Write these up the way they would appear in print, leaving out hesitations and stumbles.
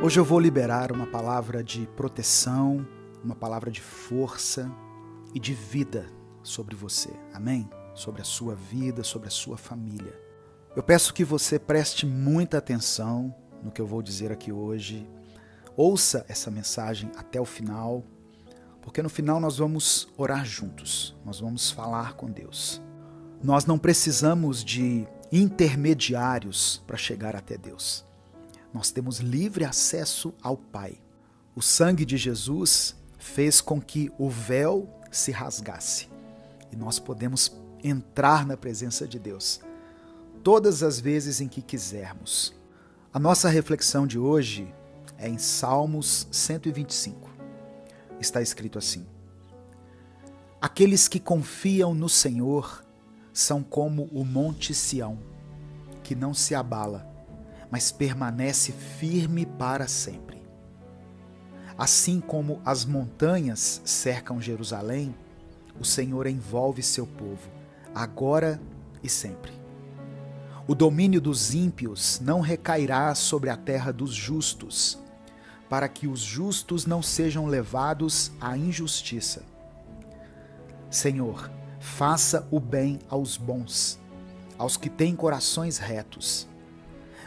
Hoje eu vou liberar uma palavra de proteção, uma palavra de força e de vida sobre você, amém? Sobre a sua vida, sobre a sua família. Eu peço que você preste muita atenção no que eu vou dizer aqui hoje. Ouça essa mensagem até o final, porque no final nós vamos orar juntos, nós vamos falar com Deus. Nós não precisamos de intermediários para chegar até Deus. Nós temos livre acesso ao Pai. O sangue de Jesus fez com que o véu se rasgasse e nós podemos entrar na presença de Deus todas as vezes em que quisermos. A nossa reflexão de hoje é em Salmos 125. Está escrito assim: Aqueles que confiam no Senhor são como o monte Sião, que não se abala, mas permanece firme para sempre. Assim como as montanhas cercam Jerusalém, o Senhor envolve seu povo, agora e sempre. O domínio dos ímpios não recairá sobre a terra dos justos, para que os justos não sejam levados à injustiça. Senhor, faça o bem aos bons, aos que têm corações retos.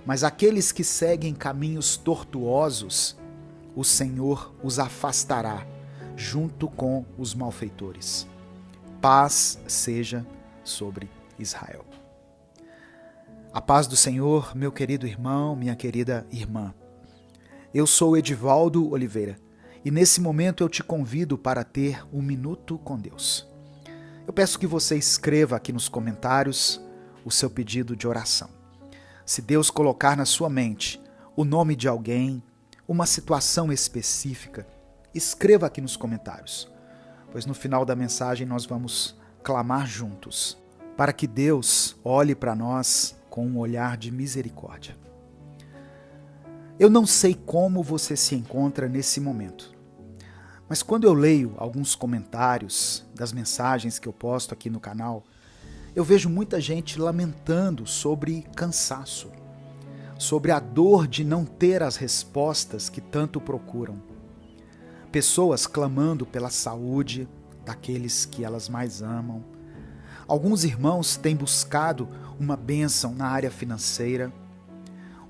Mas aqueles que seguem caminhos tortuosos, o Senhor os afastará, junto com os malfeitores. Paz seja sobre Israel. A paz do Senhor, meu querido irmão, minha querida irmã. Eu sou Edivaldo Oliveira e nesse momento eu te convido para ter um minuto com Deus. Eu peço que você escreva aqui nos comentários o seu pedido de oração. Se Deus colocar na sua mente o nome de alguém, uma situação específica, escreva aqui nos comentários, pois no final da mensagem nós vamos clamar juntos, para que Deus olhe para nós com um olhar de misericórdia. Eu não sei como você se encontra nesse momento, mas quando eu leio alguns comentários das mensagens que eu posto aqui no canal, eu vejo muita gente lamentando sobre cansaço, sobre a dor de não ter as respostas que tanto procuram. Pessoas clamando pela saúde daqueles que elas mais amam. Alguns irmãos têm buscado uma bênção na área financeira.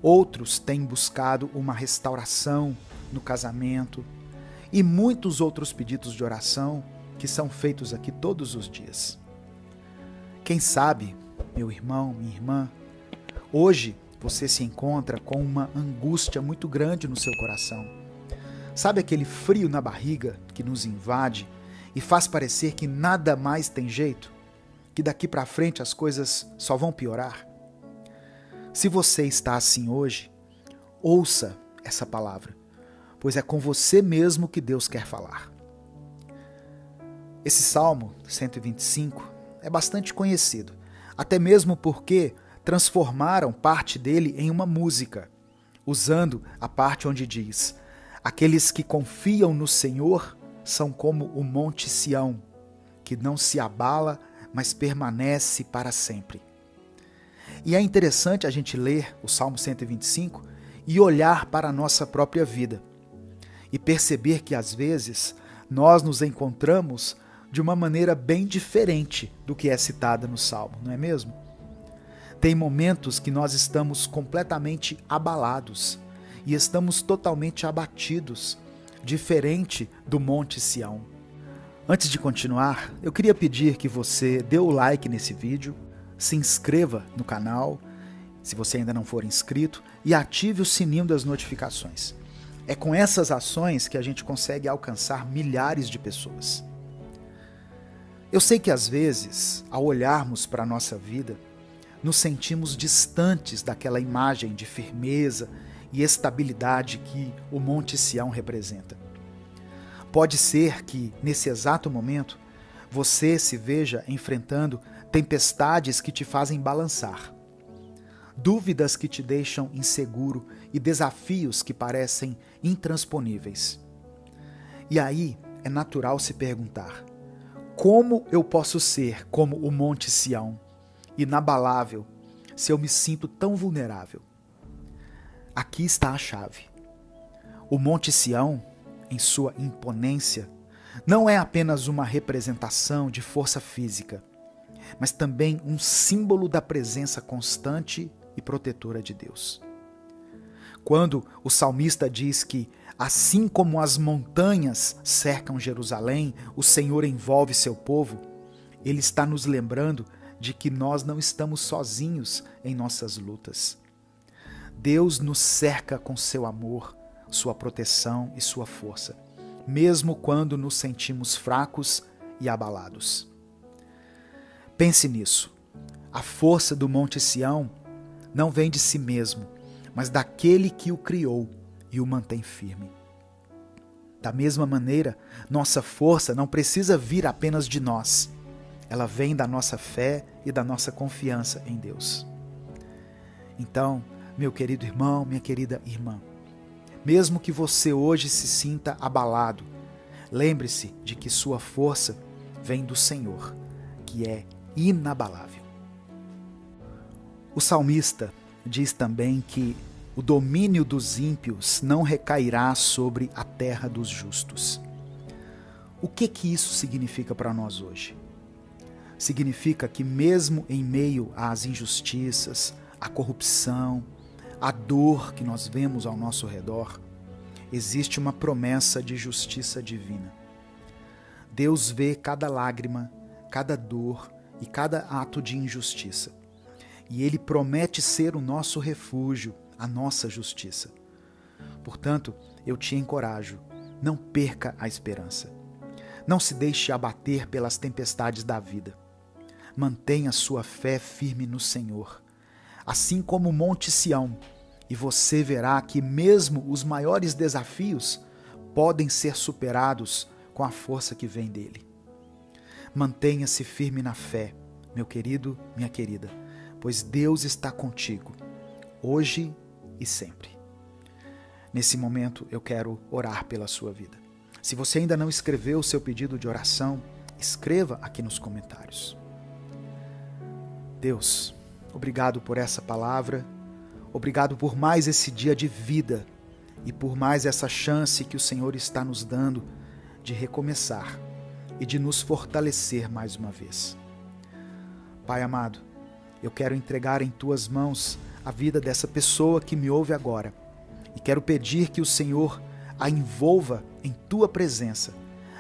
Outros têm buscado uma restauração no casamento. E muitos outros pedidos de oração que são feitos aqui todos os dias. Quem sabe, meu irmão, minha irmã, hoje você se encontra com uma angústia muito grande no seu coração. Sabe aquele frio na barriga que nos invade e faz parecer que nada mais tem jeito? Que daqui para frente as coisas só vão piorar? Se você está assim hoje, ouça essa palavra, pois é com você mesmo que Deus quer falar. Esse Salmo 125 é bastante conhecido, até mesmo porque transformaram parte dele em uma música, usando a parte onde diz: Aqueles que confiam no Senhor são como o monte Sião, que não se abala, mas permanece para sempre. E é interessante a gente ler o Salmo 125 e olhar para a nossa própria vida e perceber que às vezes nós nos encontramos de uma maneira bem diferente do que é citada no Salmo, não é mesmo? Tem momentos que nós estamos completamente abalados e estamos totalmente abatidos, diferente do Monte Sião. Antes de continuar, eu queria pedir que você dê o like nesse vídeo, se inscreva no canal, se você ainda não for inscrito, e ative o sininho das notificações. É com essas ações que a gente consegue alcançar milhares de pessoas. Eu sei que às vezes, ao olharmos para a nossa vida, nos sentimos distantes daquela imagem de firmeza e estabilidade que o Monte Sião representa. Pode ser que, nesse exato momento, você se veja enfrentando tempestades que te fazem balançar, dúvidas que te deixam inseguro e desafios que parecem intransponíveis. E aí é natural se perguntar: como eu posso ser como o Monte Sião, inabalável, se eu me sinto tão vulnerável? Aqui está a chave. O Monte Sião, em sua imponência, não é apenas uma representação de força física, mas também um símbolo da presença constante e protetora de Deus. Quando o salmista diz que, assim como as montanhas cercam Jerusalém, o Senhor envolve seu povo, ele está nos lembrando de que nós não estamos sozinhos em nossas lutas. Deus nos cerca com seu amor, sua proteção e sua força, mesmo quando nos sentimos fracos e abalados. Pense nisso. A força do Monte Sião não vem de si mesmo, mas daquele que o criou e o mantém firme. Da mesma maneira, nossa força não precisa vir apenas de nós. Ela vem da nossa fé e da nossa confiança em Deus. Então, meu querido irmão, minha querida irmã, mesmo que você hoje se sinta abalado, lembre-se de que sua força vem do Senhor, que é inabalável. O salmista diz também que o domínio dos ímpios não recairá sobre a terra dos justos. O que isso significa para nós hoje? Significa que mesmo em meio às injustiças, à corrupção, à dor que nós vemos ao nosso redor, existe uma promessa de justiça divina. Deus vê cada lágrima, cada dor e cada ato de injustiça. E Ele promete ser o nosso refúgio, a nossa justiça. Portanto, eu te encorajo, não perca a esperança. Não se deixe abater pelas tempestades da vida. Mantenha sua fé firme no Senhor, assim como o Monte Sião, e você verá que mesmo os maiores desafios podem ser superados com a força que vem dele. Mantenha-se firme na fé, meu querido, minha querida, pois Deus está contigo, hoje e sempre. Nesse momento eu quero orar pela sua vida. Se você ainda não escreveu o seu pedido de oração, escreva aqui nos comentários. Deus, obrigado por essa palavra, obrigado por mais esse dia de vida e por mais essa chance que o Senhor está nos dando de recomeçar e de nos fortalecer mais uma vez. Pai amado, eu quero entregar em Tuas mãos a vida dessa pessoa que me ouve agora e quero pedir que o Senhor a envolva em Tua presença,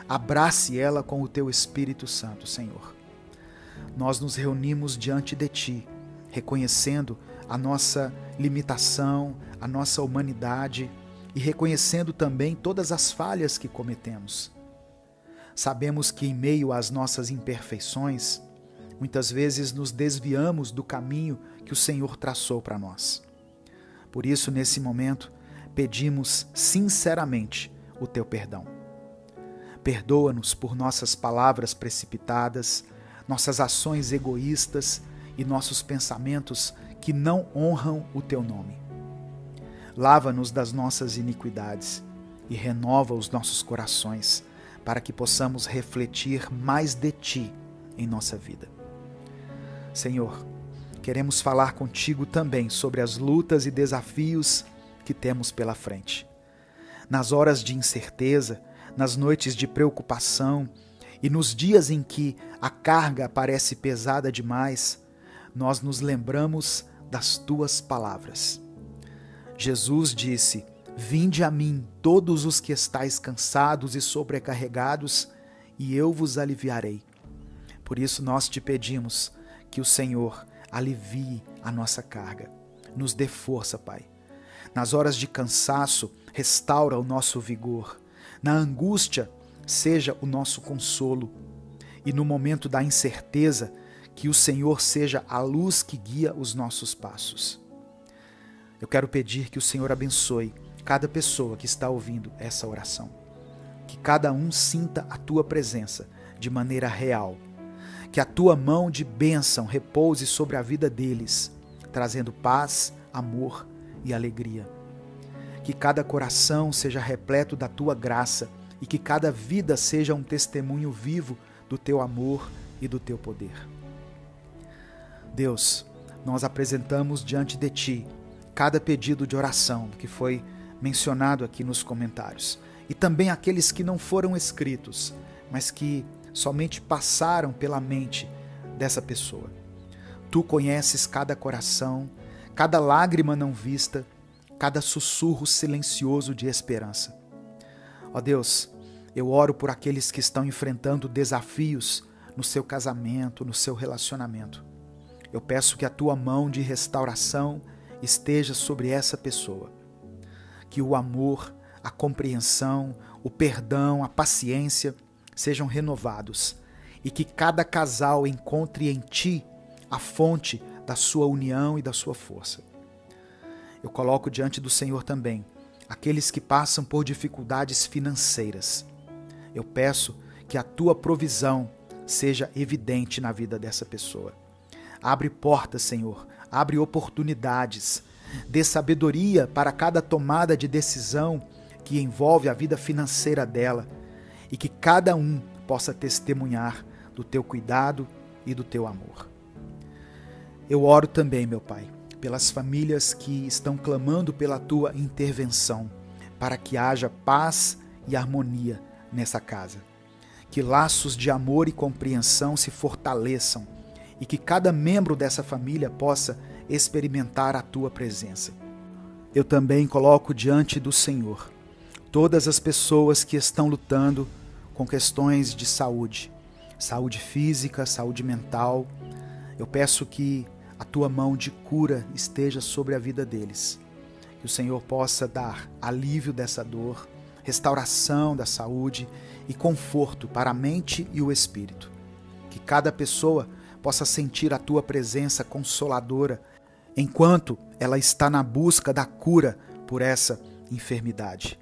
abrace ela com o Teu Espírito Santo, Senhor. Nós nos reunimos diante de Ti, reconhecendo a nossa limitação, a nossa humanidade e reconhecendo também todas as falhas que cometemos. Sabemos que em meio às nossas imperfeições, muitas vezes nos desviamos do caminho que o Senhor traçou para nós. Por isso, nesse momento, pedimos sinceramente o Teu perdão. Perdoa-nos por nossas palavras precipitadas, nossas ações egoístas e nossos pensamentos que não honram o Teu nome. Lava-nos das nossas iniquidades e renova os nossos corações para que possamos refletir mais de Ti em nossa vida. Senhor, queremos falar contigo também sobre as lutas e desafios que temos pela frente. Nas horas de incerteza, nas noites de preocupação e nos dias em que a carga parece pesada demais, nós nos lembramos das Tuas palavras. Jesus disse: Vinde a mim, todos os que estáis cansados e sobrecarregados, e eu vos aliviarei. Por isso nós te pedimos que o Senhor alivie a nossa carga. Nos dê força, Pai. Nas horas de cansaço, restaura o nosso vigor. Na angústia, seja o nosso consolo. E no momento da incerteza, que o Senhor seja a luz que guia os nossos passos. Eu quero pedir que o Senhor abençoe cada pessoa que está ouvindo essa oração. Que cada um sinta a Tua presença de maneira real. Que a Tua mão de bênção repouse sobre a vida deles, trazendo paz, amor e alegria. Que cada coração seja repleto da Tua graça e que cada vida seja um testemunho vivo do Teu amor e do Teu poder. Deus, nós apresentamos diante de Ti cada pedido de oração que foi mencionado aqui nos comentários, e também aqueles que não foram escritos, mas que somente passaram pela mente dessa pessoa. Tu conheces cada coração, cada lágrima não vista, cada sussurro silencioso de esperança. Ó Deus, eu oro por aqueles que estão enfrentando desafios no seu casamento, no seu relacionamento. Eu peço que a tua mão de restauração esteja sobre essa pessoa. Que o amor, a compreensão, o perdão, a paciência sejam renovados e que cada casal encontre em ti a fonte da sua união e da sua força. Eu coloco diante do Senhor também aqueles que passam por dificuldades financeiras. Eu peço que a tua provisão seja evidente na vida dessa pessoa. Abre portas, Senhor, abre oportunidades, dê sabedoria para cada tomada de decisão que envolve a vida financeira dela e que cada um possa testemunhar do teu cuidado e do teu amor. Eu oro também, meu Pai, pelas famílias que estão clamando pela tua intervenção, para que haja paz e harmonia nessa casa. Que laços de amor e compreensão se fortaleçam e que cada membro dessa família possa experimentar a tua presença. Eu também coloco diante do Senhor todas as pessoas que estão lutando com questões de saúde física, saúde mental. Eu peço que a tua mão de cura esteja sobre a vida deles. Que o Senhor possa dar alívio dessa dor, restauração da saúde e conforto para a mente e o espírito. Que cada pessoa possa sentir a tua presença consoladora enquanto ela está na busca da cura por essa enfermidade.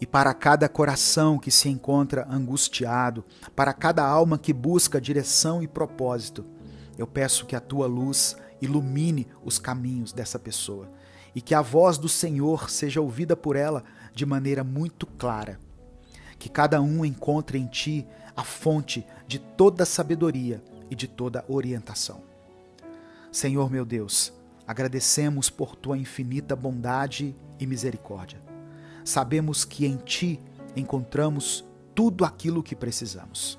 E para cada coração que se encontra angustiado, para cada alma que busca direção e propósito, eu peço que a tua luz ilumine os caminhos dessa pessoa e que a voz do Senhor seja ouvida por ela de maneira muito clara. Que cada um encontre em ti a fonte de toda sabedoria e de toda orientação. Senhor meu Deus, agradecemos por tua infinita bondade e misericórdia. Sabemos que em ti encontramos tudo aquilo que precisamos.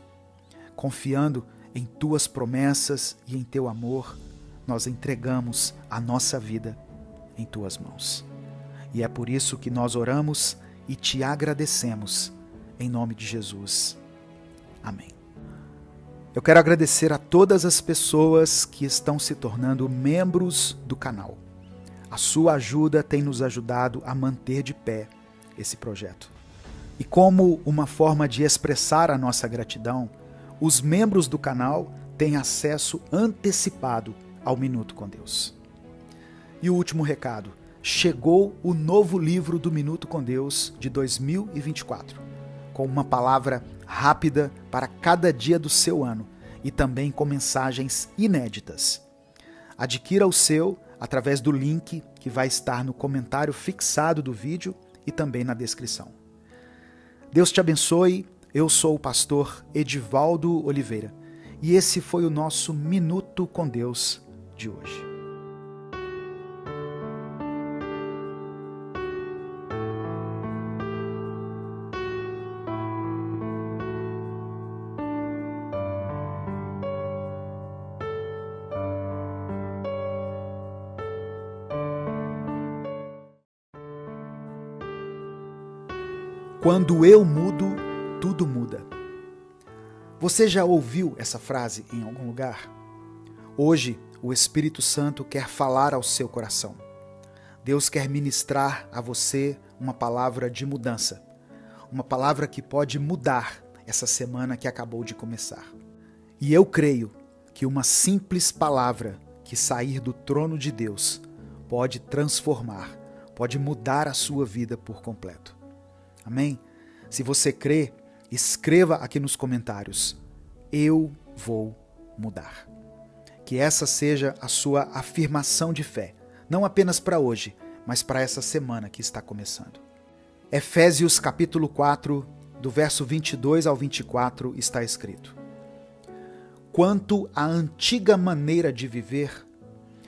Confiando em tuas promessas e em teu amor, nós entregamos a nossa vida em tuas mãos. E é por isso que nós oramos e te agradecemos, em nome de Jesus. Amém. Eu quero agradecer a todas as pessoas que estão se tornando membros do canal. A sua ajuda tem nos ajudado a manter de pé esse projeto. E como uma forma de expressar a nossa gratidão, os membros do canal têm acesso antecipado ao Minuto com Deus. E o último recado: chegou o novo livro do Minuto com Deus de 2024, com uma palavra rápida para cada dia do seu ano e também com mensagens inéditas. Adquira o seu através do link que vai estar no comentário fixado do vídeo e também na descrição. Deus te abençoe. Eu sou o pastor Edivaldo Oliveira e esse foi o nosso Minuto com Deus de hoje. Quando eu mudo, tudo muda. Você já ouviu essa frase em algum lugar? Hoje, o Espírito Santo quer falar ao seu coração. Deus quer ministrar a você uma palavra de mudança. Uma palavra que pode mudar essa semana que acabou de começar. E eu creio que uma simples palavra que sair do trono de Deus pode transformar, pode mudar a sua vida por completo. Amém? Se você crê, escreva aqui nos comentários: eu vou mudar. Que essa seja a sua afirmação de fé, não apenas para hoje, mas para essa semana que está começando. Efésios capítulo 4, do verso 22 ao 24, está escrito: quanto à antiga maneira de viver,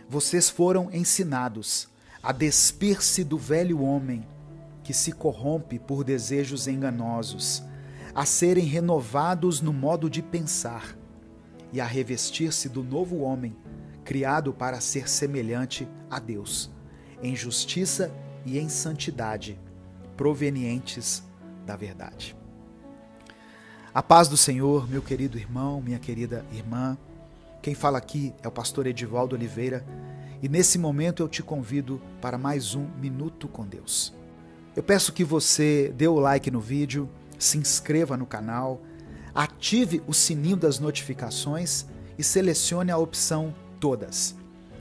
vocês foram ensinados a despir-se do velho homem que se corrompe por desejos enganosos, a serem renovados no modo de pensar e a revestir-se do novo homem, criado para ser semelhante a Deus, em justiça e em santidade, provenientes da verdade. A paz do Senhor, meu querido irmão, minha querida irmã. Quem fala aqui é o pastor Edivaldo Oliveira e nesse momento eu te convido para mais um Minuto com Deus. Eu peço que você dê o like no vídeo, se inscreva no canal, ative o sininho das notificações e selecione a opção Todas.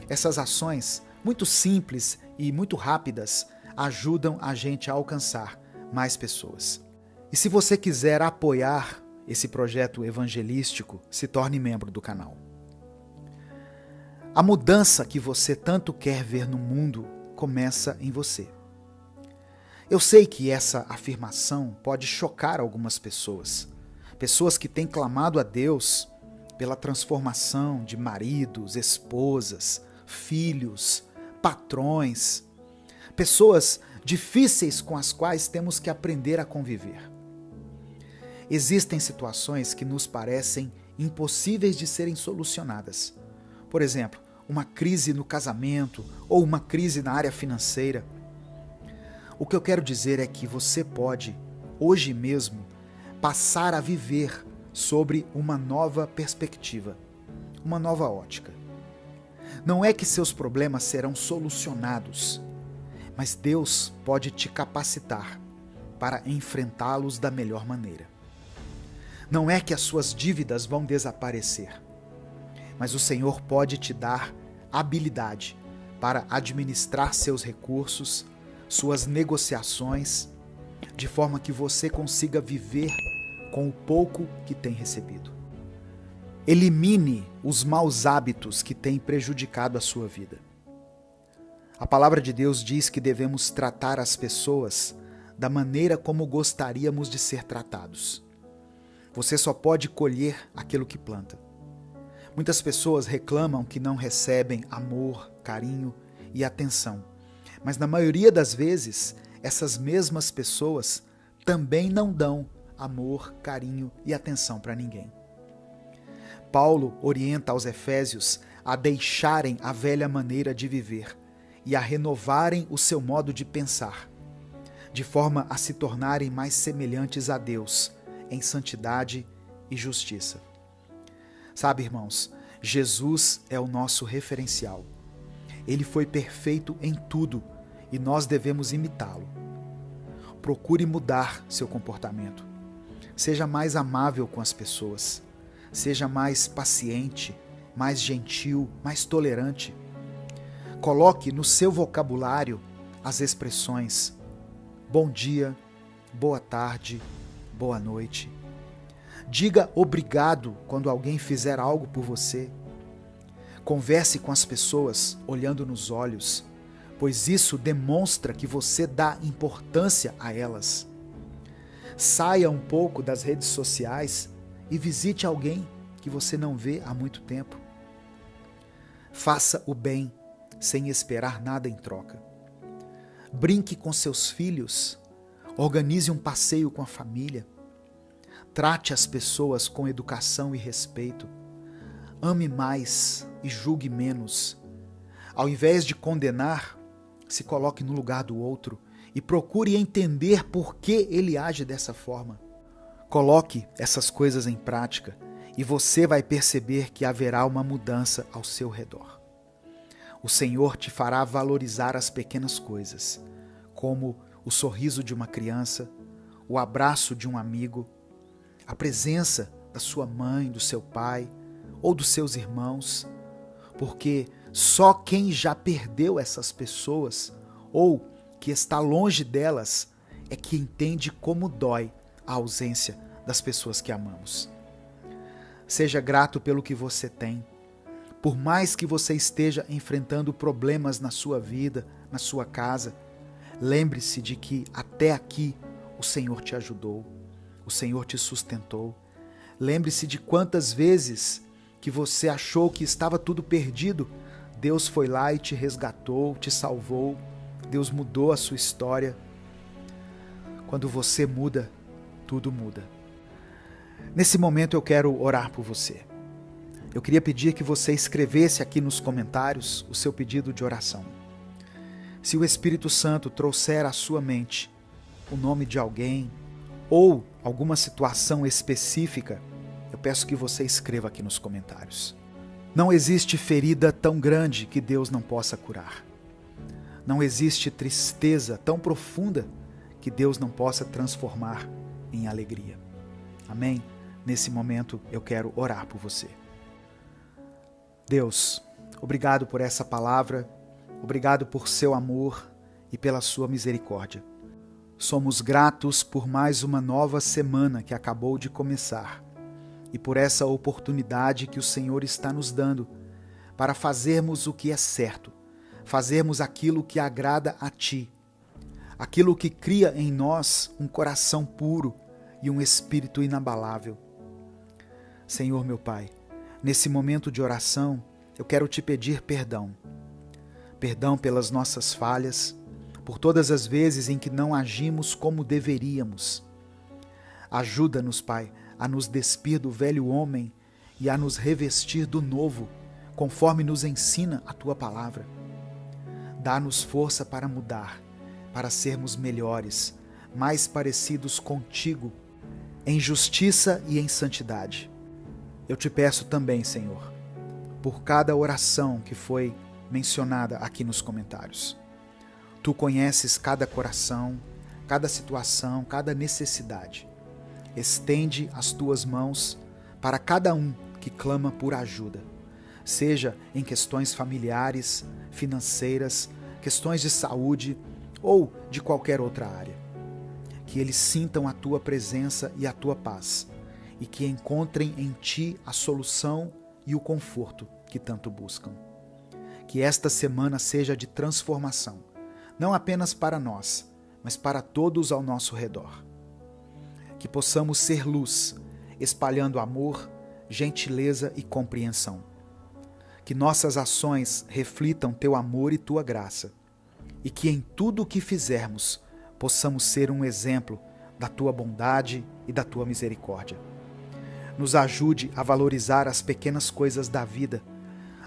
Essas ações, muito simples e muito rápidas, ajudam a gente a alcançar mais pessoas. E se você quiser apoiar esse projeto evangelístico, se torne membro do canal. A mudança que você tanto quer ver no mundo começa em você. Eu sei que essa afirmação pode chocar algumas pessoas. Pessoas que têm clamado a Deus pela transformação de maridos, esposas, filhos, patrões. Pessoas difíceis com as quais temos que aprender a conviver. Existem situações que nos parecem impossíveis de serem solucionadas. Por exemplo, uma crise no casamento ou uma crise na área financeira. O que eu quero dizer é que você pode, hoje mesmo, passar a viver sobre uma nova perspectiva, uma nova ótica. Não é que seus problemas serão solucionados, mas Deus pode te capacitar para enfrentá-los da melhor maneira. Não é que as suas dívidas vão desaparecer, mas o Senhor pode te dar habilidade para administrar seus recursos, suas negociações, de forma que você consiga viver com o pouco que tem recebido. Elimine os maus hábitos que têm prejudicado a sua vida. A palavra de Deus diz que devemos tratar as pessoas da maneira como gostaríamos de ser tratados. Você só pode colher aquilo que planta. Muitas pessoas reclamam que não recebem amor, carinho e atenção, mas na maioria das vezes, essas mesmas pessoas também não dão amor, carinho e atenção para ninguém. Paulo orienta aos Efésios a deixarem a velha maneira de viver e a renovarem o seu modo de pensar, de forma a se tornarem mais semelhantes a Deus em santidade e justiça. Sabe, irmãos, Jesus é o nosso referencial. Ele foi perfeito em tudo e nós devemos imitá-lo. Procure mudar seu comportamento. Seja mais amável com as pessoas. Seja mais paciente, mais gentil, mais tolerante. Coloque no seu vocabulário as expressões bom dia, boa tarde, boa noite. Diga obrigado quando alguém fizer algo por você. Converse com as pessoas olhando nos olhos, pois isso demonstra que você dá importância a elas. Saia um pouco das redes sociais e visite alguém que você não vê há muito tempo. Faça o bem sem esperar nada em troca. Brinque com seus filhos, organize um passeio com a família. Trate as pessoas com educação e respeito. Ame mais e julgue menos. Ao invés de condenar, se coloque no lugar do outro e procure entender por que ele age dessa forma. Coloque essas coisas em prática e você vai perceber que haverá uma mudança ao seu redor. O Senhor te fará valorizar as pequenas coisas, como o sorriso de uma criança, o abraço de um amigo, a presença da sua mãe, do seu pai ou dos seus irmãos, porque só quem já perdeu essas pessoas ou que está longe delas é que entende como dói a ausência das pessoas que amamos. Seja grato pelo que você tem. Por mais que você esteja enfrentando problemas na sua vida, na sua casa, lembre-se de que até aqui o Senhor te ajudou, o Senhor te sustentou. Lembre-se de quantas vezes que você achou que estava tudo perdido, Deus foi lá e te resgatou, te salvou, Deus mudou a sua história. Quando você muda, tudo muda. Nesse momento eu quero orar por você. Eu queria pedir que você escrevesse aqui nos comentários o seu pedido de oração. Se o Espírito Santo trouxer à sua mente o nome de alguém ou alguma situação específica, eu peço que você escreva aqui nos comentários. Não existe ferida tão grande que Deus não possa curar. Não existe tristeza tão profunda que Deus não possa transformar em alegria. Amém? Nesse momento eu quero orar por você. Deus, obrigado por essa palavra, obrigado por seu amor e pela sua misericórdia. Somos gratos por mais uma nova semana que acabou de começar e por essa oportunidade que o Senhor está nos dando para fazermos o que é certo, fazermos aquilo que agrada a Ti, aquilo que cria em nós um coração puro e um espírito inabalável. Senhor meu Pai, nesse momento de oração, eu quero Te pedir perdão. Perdão pelas nossas falhas, por todas as vezes em que não agimos como deveríamos. Ajuda-nos, Pai, a nos despir do velho homem e a nos revestir do novo, conforme nos ensina a Tua palavra. Dá-nos força para mudar, para sermos melhores, mais parecidos contigo, em justiça e em santidade. Eu te peço também, Senhor, por cada oração que foi mencionada aqui nos comentários. Tu conheces cada coração, cada situação, cada necessidade. Estende as tuas mãos para cada um que clama por ajuda, seja em questões familiares, financeiras, questões de saúde ou de qualquer outra área. Que eles sintam a tua presença e a tua paz, e que encontrem em ti a solução e o conforto que tanto buscam. Que esta semana seja de transformação, não apenas para nós, mas para todos ao nosso redor. Que possamos ser luz, espalhando amor, gentileza e compreensão. Que nossas ações reflitam teu amor e tua graça, e que em tudo o que fizermos possamos ser um exemplo da tua bondade e da tua misericórdia. Nos ajude a valorizar as pequenas coisas da vida,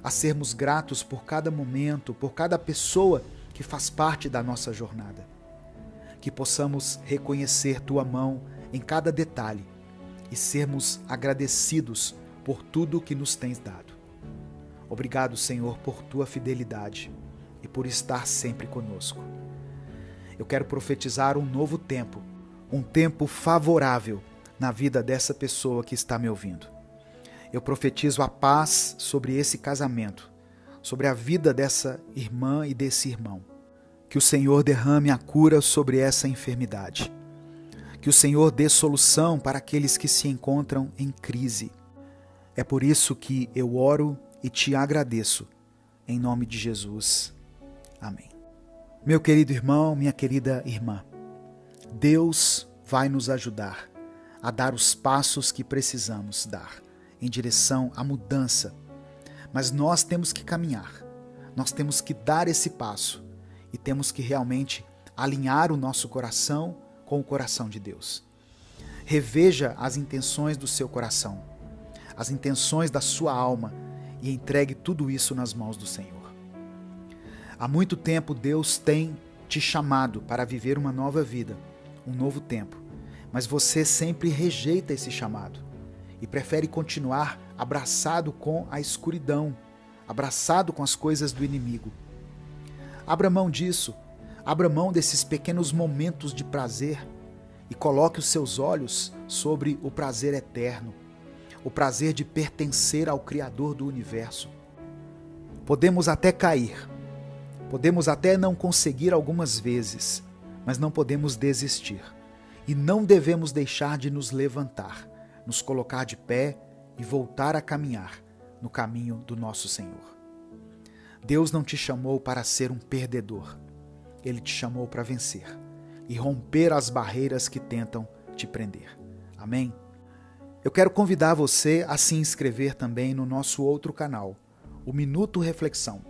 a sermos gratos por cada momento, por cada pessoa que faz parte da nossa jornada. Que possamos reconhecer tua mão em cada detalhe e sermos agradecidos por tudo que nos tens dado. Obrigado, Senhor, por tua fidelidade e por estar sempre conosco. Eu quero profetizar um novo tempo, um tempo favorável na vida dessa pessoa que está me ouvindo. Eu profetizo a paz sobre esse casamento, sobre a vida dessa irmã e desse irmão. Que o Senhor derrame a cura sobre essa enfermidade. Que o Senhor dê solução para aqueles que se encontram em crise. É por isso que eu oro e te agradeço, em nome de Jesus. Amém. Meu querido irmão, minha querida irmã, Deus vai nos ajudar a dar os passos que precisamos dar em direção à mudança. Mas nós temos que caminhar, nós temos que dar esse passo e temos que realmente alinhar o nosso coração com o coração de Deus. Reveja as intenções do seu coração, as intenções da sua alma e entregue tudo isso nas mãos do Senhor. Há muito tempo Deus tem te chamado para viver uma nova vida, um novo tempo. Mas você sempre rejeita esse chamado e prefere continuar abraçado com a escuridão, abraçado com as coisas do inimigo. Abra mão disso, abra mão desses pequenos momentos de prazer e coloque os seus olhos sobre o prazer eterno, o prazer de pertencer ao Criador do universo. Podemos até cair, podemos até não conseguir algumas vezes, mas não podemos desistir. E não devemos deixar de nos levantar, nos colocar de pé e voltar a caminhar no caminho do nosso Senhor. Deus não te chamou para ser um perdedor. Ele te chamou para vencer e romper as barreiras que tentam te prender. Amém? Eu quero convidar você a se inscrever também no nosso outro canal, o Minuto Reflexão,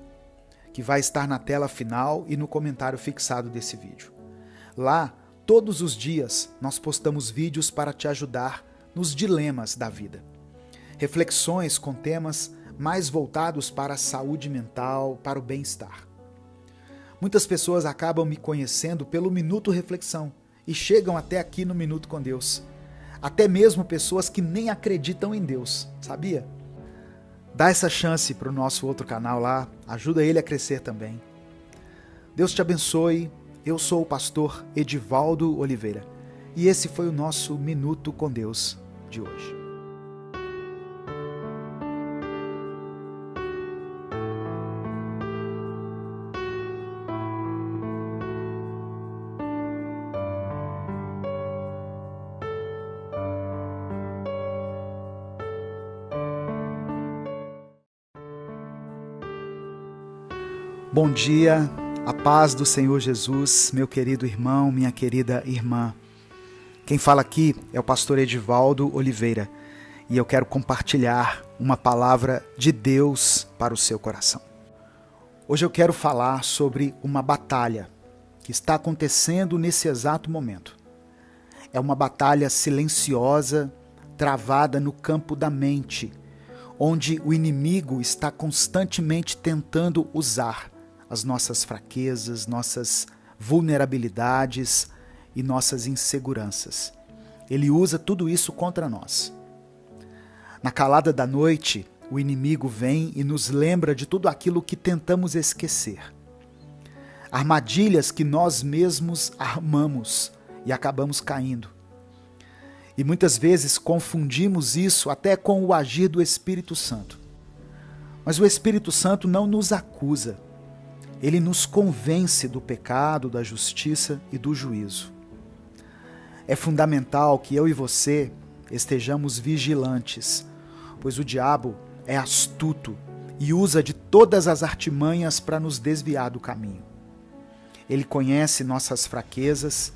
que vai estar na tela final e no comentário fixado desse vídeo. Lá, todos os dias nós postamos vídeos para te ajudar nos dilemas da vida. Reflexões com temas mais voltados para a saúde mental, para o bem-estar. Muitas pessoas acabam me conhecendo pelo Minuto Reflexão e chegam até aqui no Minuto com Deus. Até mesmo pessoas que nem acreditam em Deus, sabia? Dá essa chance para o nosso outro canal lá, ajuda ele a crescer também. Deus te abençoe, eu sou o pastor Edivaldo Oliveira e esse foi o nosso Minuto com Deus de hoje. Bom dia, a paz do Senhor Jesus, meu querido irmão, minha querida irmã. Quem fala aqui é o pastor Edivaldo Oliveira e eu quero compartilhar uma palavra de Deus para o seu coração. Hoje eu quero falar sobre uma batalha que está acontecendo nesse exato momento. É uma batalha silenciosa, travada no campo da mente, onde o inimigo está constantemente tentando usar as nossas fraquezas, nossas vulnerabilidades e nossas inseguranças. Ele usa tudo isso contra nós. Na calada da noite, o inimigo vem e nos lembra de tudo aquilo que tentamos esquecer. Armadilhas que nós mesmos armamos e acabamos caindo. E muitas vezes confundimos isso até com o agir do Espírito Santo. Mas o Espírito Santo não nos acusa. Ele nos convence do pecado, da justiça e do juízo. É fundamental que eu e você estejamos vigilantes, pois o diabo é astuto e usa de todas as artimanhas para nos desviar do caminho. Ele conhece nossas fraquezas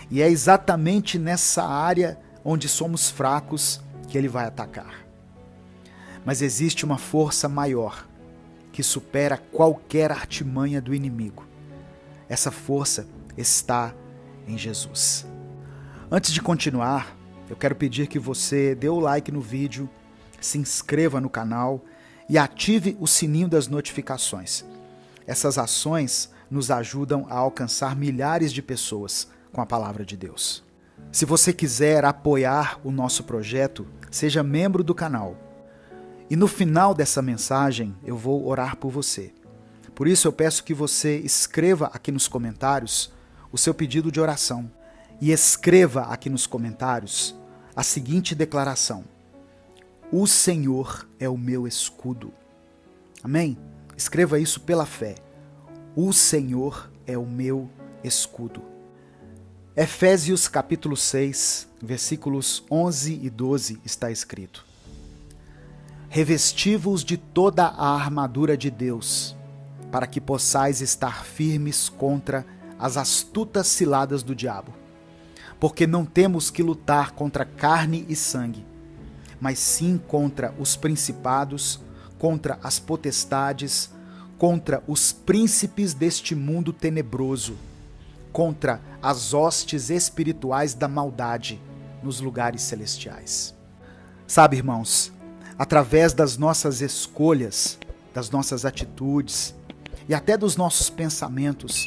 e é exatamente nessa área onde somos fracos que ele vai atacar. Mas existe uma força maior que supera qualquer artimanha do inimigo. Essa força está em Jesus. Antes de continuar, eu quero pedir que você dê o like no vídeo, se inscreva no canal e ative o sininho das notificações. Essas ações nos ajudam a alcançar milhares de pessoas com a palavra de Deus. Se você quiser apoiar o nosso projeto, seja membro do canal. E no final dessa mensagem, eu vou orar por você. Por isso eu peço que você escreva aqui nos comentários o seu pedido de oração. E escreva aqui nos comentários a seguinte declaração: o Senhor é o meu escudo. Amém? Escreva isso pela fé. O Senhor é o meu escudo. Efésios capítulo 6, versículos 11 e 12 está escrito: revesti-vos de toda a armadura de Deus, para que possais estar firmes contra as astutas ciladas do diabo. Porque não temos que lutar contra carne e sangue, mas sim contra os principados, contra as potestades, contra os príncipes deste mundo tenebroso, contra as hostes espirituais da maldade nos lugares celestiais. Sabe, irmãos, através das nossas escolhas, das nossas atitudes e até dos nossos pensamentos,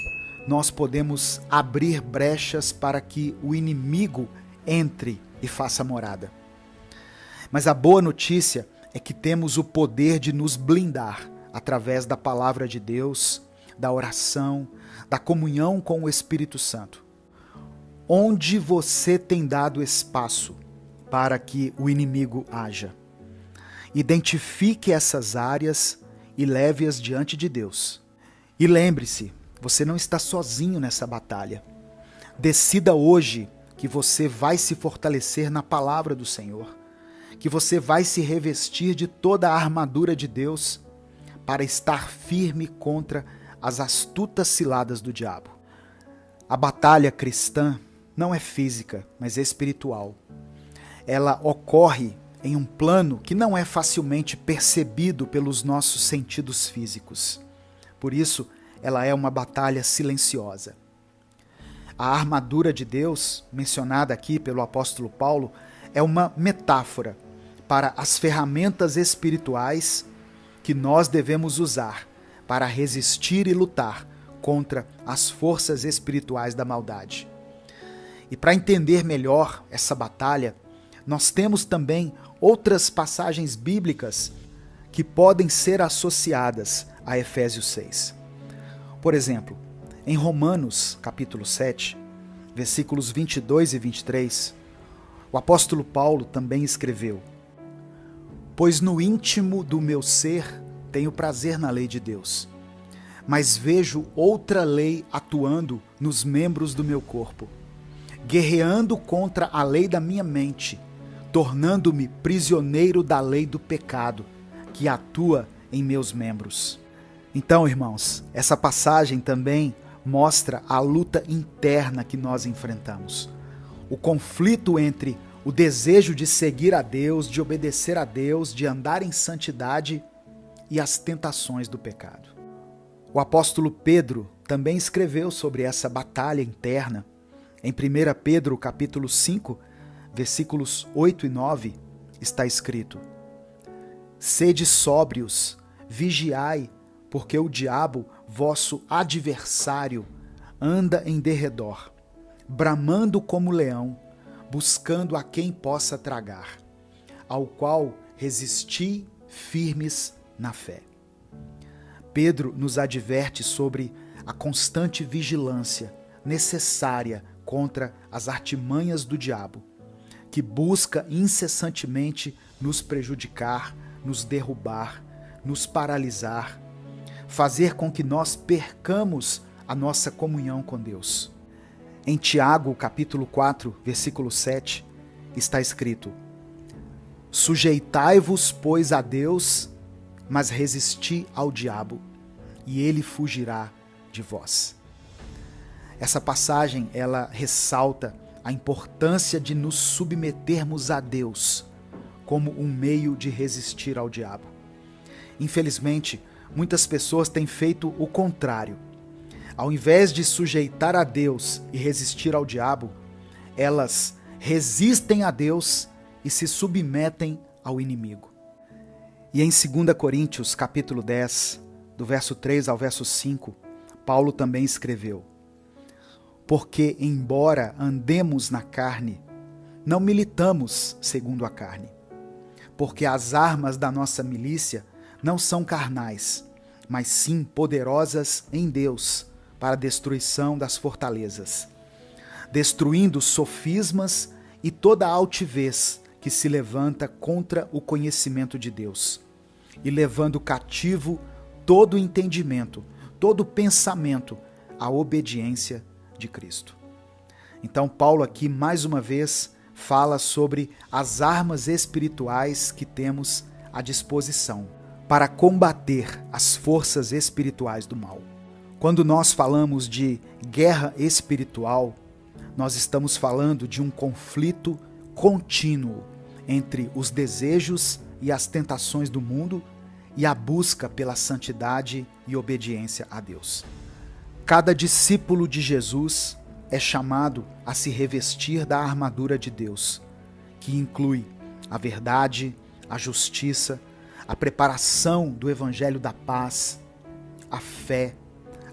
nós podemos abrir brechas para que o inimigo entre e faça morada. Mas a boa notícia é que temos o poder de nos blindar através da palavra de Deus, da oração, da comunhão com o Espírito Santo. Onde você tem dado espaço para que o inimigo haja? Identifique essas áreas e leve-as diante de Deus. E lembre-se, você não está sozinho nessa batalha. Decida hoje que você vai se fortalecer na palavra do Senhor, que você vai se revestir de toda a armadura de Deus para estar firme contra as astutas ciladas do diabo. A batalha cristã não é física, mas espiritual. Ela ocorre em um plano que não é facilmente percebido pelos nossos sentidos físicos. Por isso, ela é uma batalha silenciosa. A armadura de Deus, mencionada aqui pelo apóstolo Paulo, é uma metáfora para as ferramentas espirituais que nós devemos usar para resistir e lutar contra as forças espirituais da maldade. E para entender melhor essa batalha, nós temos também outras passagens bíblicas que podem ser associadas a Efésios 6. Por exemplo, em Romanos, capítulo 7, versículos 22 e 23, o apóstolo Paulo também escreveu: Pois no íntimo do meu ser tenho prazer na lei de Deus, mas vejo outra lei atuando nos membros do meu corpo, guerreando contra a lei da minha mente, tornando-me prisioneiro da lei do pecado, que atua em meus membros. Então, irmãos, essa passagem também mostra a luta interna que nós enfrentamos. O conflito entre o desejo de seguir a Deus, de obedecer a Deus, de andar em santidade e as tentações do pecado. O apóstolo Pedro também escreveu sobre essa batalha interna. Em 1 Pedro capítulo 5, versículos 8 e 9, está escrito: Sede sóbrios, vigiai, porque o diabo, vosso adversário, anda em derredor, bramando como leão, buscando a quem possa tragar, ao qual resisti firmes na fé. Pedro nos adverte sobre a constante vigilância necessária contra as artimanhas do diabo, que busca incessantemente nos prejudicar, nos derrubar, nos paralisar, fazer com que nós percamos a nossa comunhão com Deus. Em Tiago, capítulo 4, versículo 7, está escrito: Sujeitai-vos, pois, a Deus, mas resisti ao diabo, e ele fugirá de vós. Essa passagem, ela ressalta a importância de nos submetermos a Deus como um meio de resistir ao diabo. Infelizmente, muitas pessoas têm feito o contrário. Ao invés de sujeitar a Deus e resistir ao diabo, elas resistem a Deus e se submetem ao inimigo. E em 2 Coríntios, capítulo 10, do verso 3 ao verso 5, Paulo também escreveu: Porque, embora andemos na carne, não militamos segundo a carne. Porque as armas da nossa milícia não são carnais, mas sim poderosas em Deus para a destruição das fortalezas, destruindo sofismas e toda altivez que se levanta contra o conhecimento de Deus, e levando cativo todo entendimento, todo pensamento à obediência de Cristo. Então Paulo aqui mais uma vez fala sobre as armas espirituais que temos à disposição para combater as forças espirituais do mal. Quando nós falamos de guerra espiritual, nós estamos falando de um conflito contínuo entre os desejos e as tentações do mundo e a busca pela santidade e obediência a Deus. Cada discípulo de Jesus é chamado a se revestir da armadura de Deus, que inclui a verdade, a justiça, a preparação do evangelho da paz, a fé,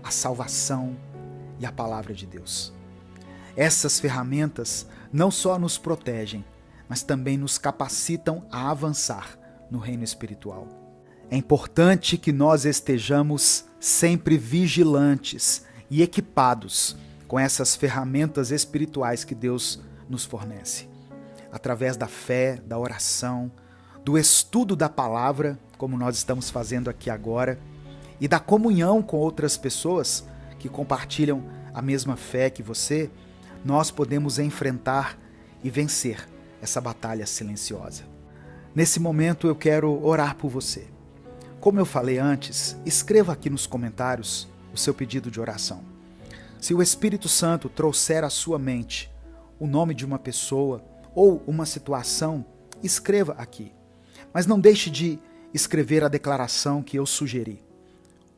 a salvação e a palavra de Deus. Essas ferramentas não só nos protegem, mas também nos capacitam a avançar no reino espiritual. É importante que nós estejamos sempre vigilantes e equipados com essas ferramentas espirituais que Deus nos fornece. Através da fé, da oração, do estudo da palavra, como nós estamos fazendo aqui agora, e da comunhão com outras pessoas que compartilham a mesma fé que você, nós podemos enfrentar e vencer essa batalha silenciosa. Nesse momento eu quero orar por você. Como eu falei antes, escreva aqui nos comentários o seu pedido de oração. Se o Espírito Santo trouxer à sua mente o nome de uma pessoa ou uma situação, escreva aqui. Mas não deixe de escrever a declaração que eu sugeri.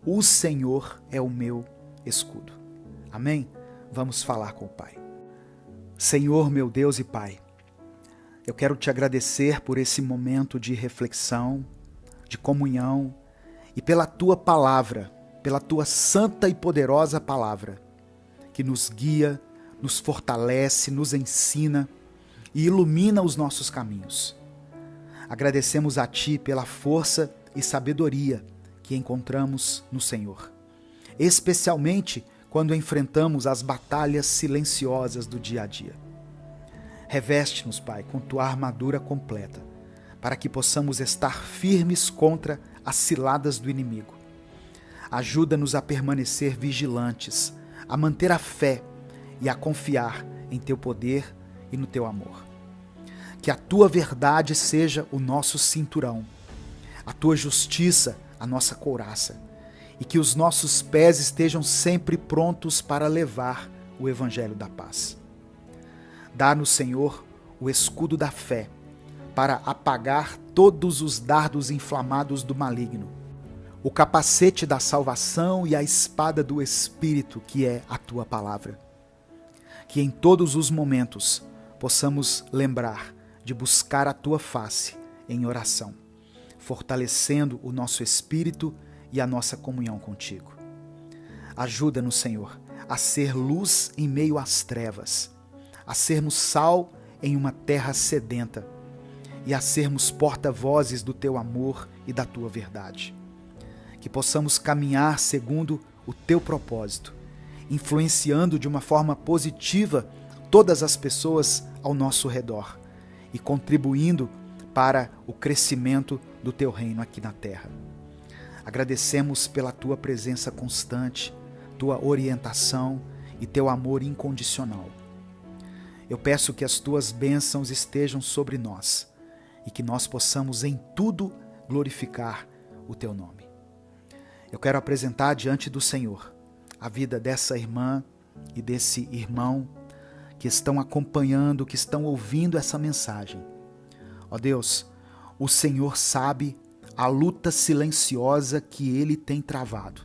O Senhor é o meu escudo. Amém? Vamos falar com o Pai. Senhor, meu Deus e Pai, eu quero te agradecer por esse momento de reflexão, de comunhão e pela tua palavra, pela tua santa e poderosa palavra, que nos guia, nos fortalece, nos ensina e ilumina os nossos caminhos. Agradecemos a Ti pela força e sabedoria que encontramos no Senhor, especialmente quando enfrentamos as batalhas silenciosas do dia a dia. Reveste-nos, Pai, com Tua armadura completa, para que possamos estar firmes contra as ciladas do inimigo. Ajuda-nos a permanecer vigilantes, a manter a fé e a confiar em Teu poder e no Teu amor. Que a Tua verdade seja o nosso cinturão, a Tua justiça a nossa couraça, e que os nossos pés estejam sempre prontos para levar o Evangelho da paz. Dá-nos, Senhor, o escudo da fé, para apagar todos os dardos inflamados do maligno, o capacete da salvação e a espada do Espírito, que é a Tua palavra. Que em todos os momentos possamos lembrar de buscar a Tua face em oração, fortalecendo o nosso espírito e a nossa comunhão contigo. Ajuda-nos, Senhor, a ser luz em meio às trevas, a sermos sal em uma terra sedenta e a sermos porta-vozes do Teu amor e da Tua verdade. Que possamos caminhar segundo o Teu propósito, influenciando de uma forma positiva todas as pessoas ao nosso redor e contribuindo para o crescimento do Teu reino aqui na terra. Agradecemos pela Tua presença constante, Tua orientação e Teu amor incondicional. Eu peço que as Tuas bênçãos estejam sobre nós e que nós possamos em tudo glorificar o Teu nome. Eu quero apresentar diante do Senhor a vida dessa irmã e desse irmão que estão acompanhando, que estão ouvindo essa mensagem. Ó Deus, o Senhor sabe a luta silenciosa que ele tem travado,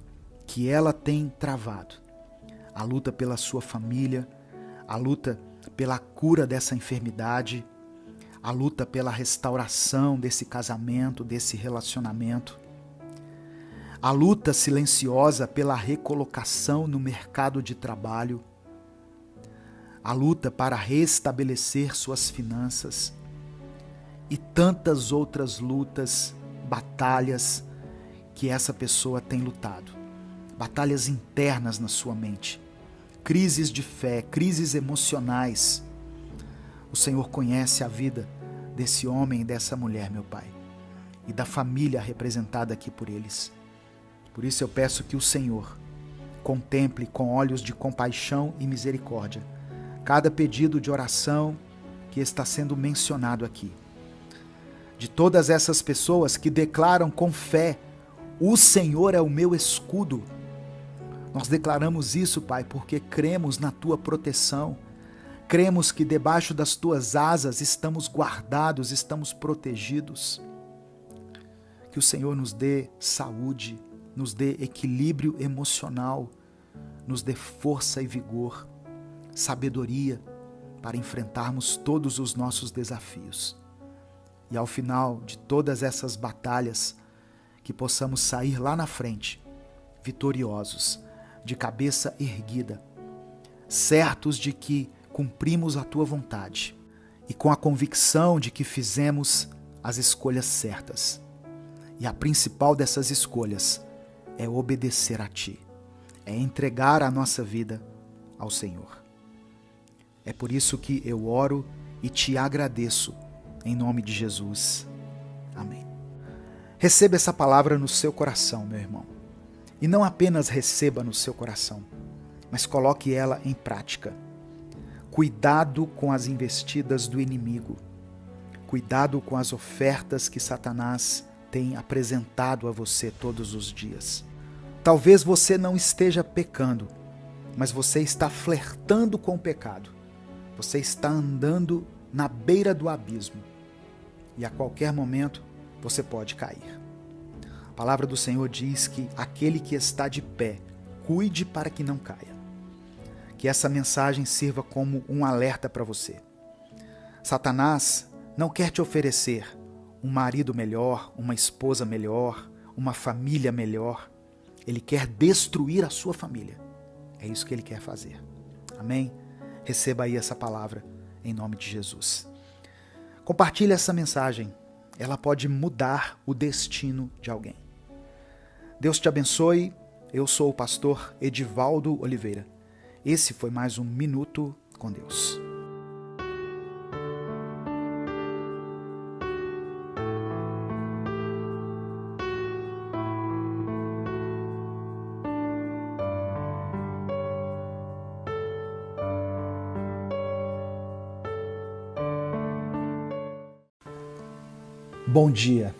que ela tem travado. A luta pela sua família, a luta pela cura dessa enfermidade, a luta pela restauração desse casamento, desse relacionamento, a luta silenciosa pela recolocação no mercado de trabalho, a luta para restabelecer suas finanças e tantas outras lutas, batalhas que essa pessoa tem lutado, batalhas internas na sua mente, crises de fé, crises emocionais. O Senhor conhece a vida desse homem e dessa mulher, meu Pai, e da família representada aqui por eles. Por isso eu peço que o Senhor contemple com olhos de compaixão e misericórdia cada pedido de oração que está sendo mencionado aqui. De todas essas pessoas que declaram com fé: o Senhor é o meu escudo. Nós declaramos isso, Pai, porque cremos na Tua proteção, cremos que debaixo das Tuas asas estamos guardados, estamos protegidos. Que o Senhor nos dê saúde, nos dê equilíbrio emocional, nos dê força e vigor, sabedoria para enfrentarmos todos os nossos desafios. E ao final de todas essas batalhas, que possamos sair lá na frente, vitoriosos, de cabeça erguida, certos de que cumprimos a Tua vontade e com a convicção de que fizemos as escolhas certas. E a principal dessas escolhas é obedecer a Ti, é entregar a nossa vida ao Senhor. É por isso que eu oro e Te agradeço, em nome de Jesus. Amém. Receba essa palavra no seu coração, meu irmão. E não apenas receba no seu coração, mas coloque ela em prática. Cuidado com as investidas do inimigo. Cuidado com as ofertas que Satanás tem apresentado a você todos os dias. Talvez você não esteja pecando, mas você está flertando com o pecado. Você está andando na beira do abismo e a qualquer momento você pode cair. A palavra do Senhor diz que aquele que está de pé, cuide para que não caia. que essa mensagem sirva como um alerta para você. Satanás não quer te oferecer um marido melhor, uma esposa melhor, uma família melhor. Ele quer destruir a sua família. É isso que ele quer fazer. Amém? Receba aí essa palavra em nome de Jesus. Compartilhe essa mensagem. Ela pode mudar o destino de alguém. Deus te abençoe. Eu sou o pastor Edivaldo Oliveira. Esse foi mais um Minuto com Deus. Bom dia,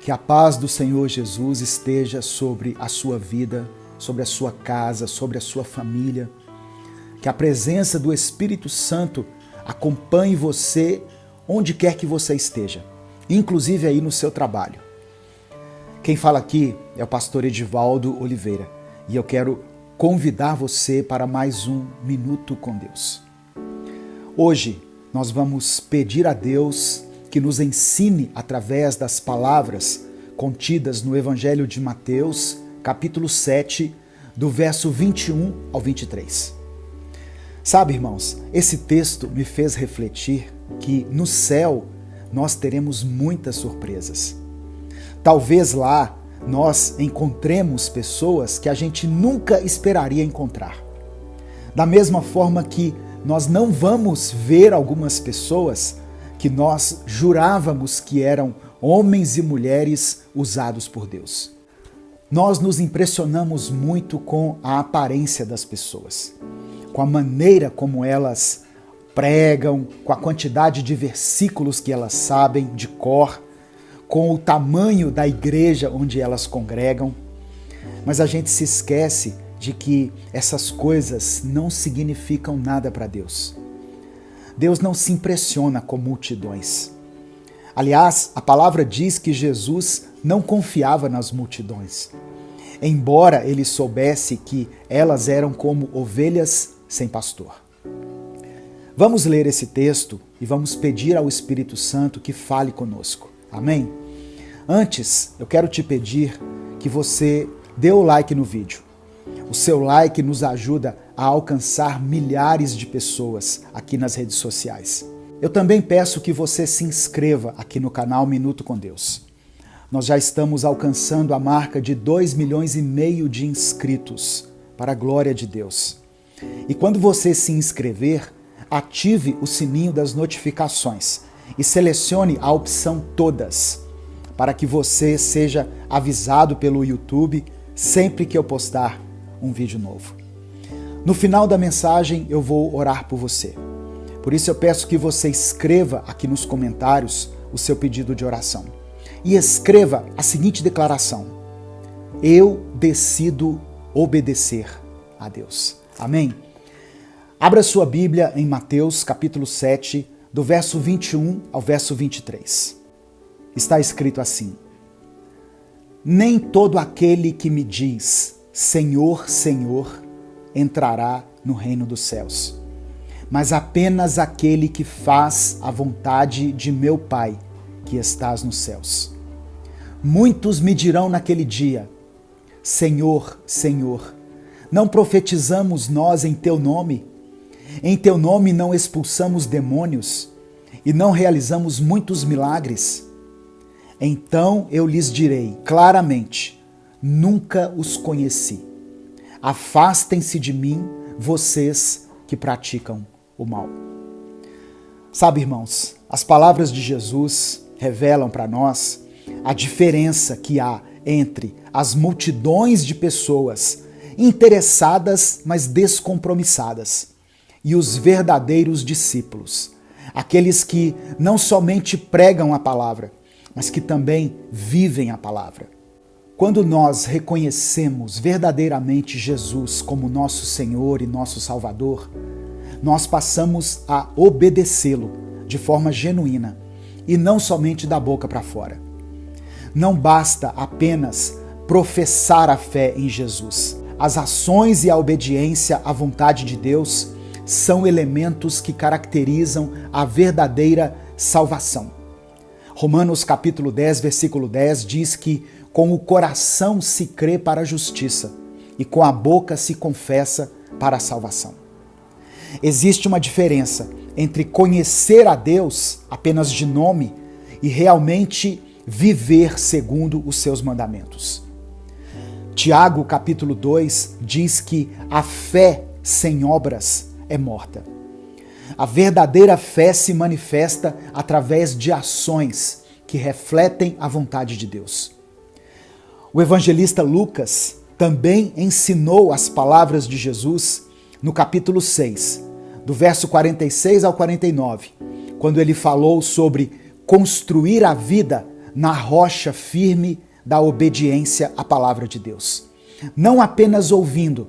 que a paz do Senhor Jesus esteja sobre a sua vida, sobre a sua casa, sobre a sua família, que a presença do Espírito Santo acompanhe você onde quer que você esteja, inclusive aí no seu trabalho. Quem fala aqui é o pastor Edivaldo Oliveira e eu quero convidar você para mais um Minuto com Deus. Hoje nós vamos pedir a Deus que nos ensine através das palavras contidas no Evangelho de Mateus, capítulo 7, do verso 21 ao 23. Sabe, irmãos, esse texto me fez refletir que no céu nós teremos muitas surpresas. Talvez lá nós encontremos pessoas que a gente nunca esperaria encontrar. Da mesma forma que nós não vamos ver algumas pessoas que nós jurávamos que eram homens e mulheres usados por Deus. Nós nos impressionamos muito com a aparência das pessoas, com a maneira como elas pregam, com a quantidade de versículos que elas sabem de cor, com o tamanho da igreja onde elas congregam. Mas a gente se esquece de que essas coisas não significam nada para Deus. Deus não se impressiona com multidões. Aliás, a palavra diz que Jesus não confiava nas multidões, embora ele soubesse que elas eram como ovelhas sem pastor. Vamos ler esse texto e vamos pedir ao Espírito Santo que fale conosco. Amém? Antes, eu quero te pedir que você dê o like no vídeo. O seu like nos ajuda a alcançar milhares de pessoas aqui nas redes sociais. Eu também peço que você se inscreva aqui no canal Minuto com Deus. Nós já estamos alcançando a marca de 2,5 milhões de inscritos, para a glória de Deus. E quando você se inscrever, ative o sininho das notificações e selecione a opção Todas, para que você seja avisado pelo YouTube sempre que eu postar um vídeo novo. No final da mensagem eu vou orar por você. Por isso eu peço que você escreva aqui nos comentários o seu pedido de oração. E escreva a seguinte declaração: eu decido obedecer a Deus. Amém? Abra sua Bíblia em Mateus capítulo 7, do verso 21 ao verso 23. Está escrito assim: nem todo aquele que me diz Senhor, Senhor, entrará no reino dos céus, mas apenas aquele que faz a vontade de meu Pai, que estás nos céus. Muitos me dirão naquele dia: Senhor, Senhor, não profetizamos nós em teu nome? Em teu nome não expulsamos demônios e não realizamos muitos milagres? Então eu lhes direi claramente: nunca os conheci. Afastem-se de mim, vocês que praticam o mal. Sabe, irmãos, as palavras de Jesus revelam para nós a diferença que há entre as multidões de pessoas interessadas, mas descompromissadas, e os verdadeiros discípulos, aqueles que não somente pregam a palavra, mas que também vivem a palavra. Quando nós reconhecemos verdadeiramente Jesus como nosso Senhor e nosso Salvador, nós passamos a obedecê-lo de forma genuína e não somente da boca para fora. Não basta apenas professar a fé em Jesus. as ações e a obediência à vontade de Deus são elementos que caracterizam a verdadeira salvação. Romanos capítulo 10, versículo 10 diz que com o coração se crê para a justiça e com a boca se confessa para a salvação. Existe uma diferença entre conhecer a Deus apenas de nome e realmente viver segundo os seus mandamentos. Tiago, capítulo 2, diz que a fé sem obras é morta. A verdadeira fé se manifesta através de ações que refletem a vontade de Deus. O evangelista Lucas também ensinou as palavras de Jesus no capítulo 6, do verso 46 ao 49, quando ele falou sobre construir a vida na rocha firme da obediência à palavra de Deus. Não apenas ouvindo,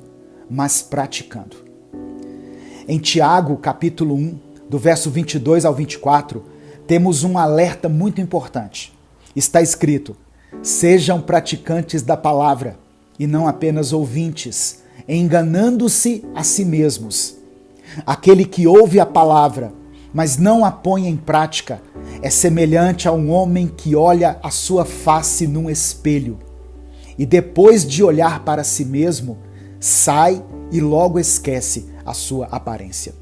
mas praticando. Em Tiago, capítulo 1, do verso 22 ao 24, temos um alerta muito importante. Está escrito: sejam praticantes da palavra e não apenas ouvintes, enganando-se a si mesmos. Aquele que ouve a palavra, mas não a põe em prática, é semelhante a um homem que olha a sua face num espelho e depois de olhar para si mesmo, sai e logo esquece a sua aparência.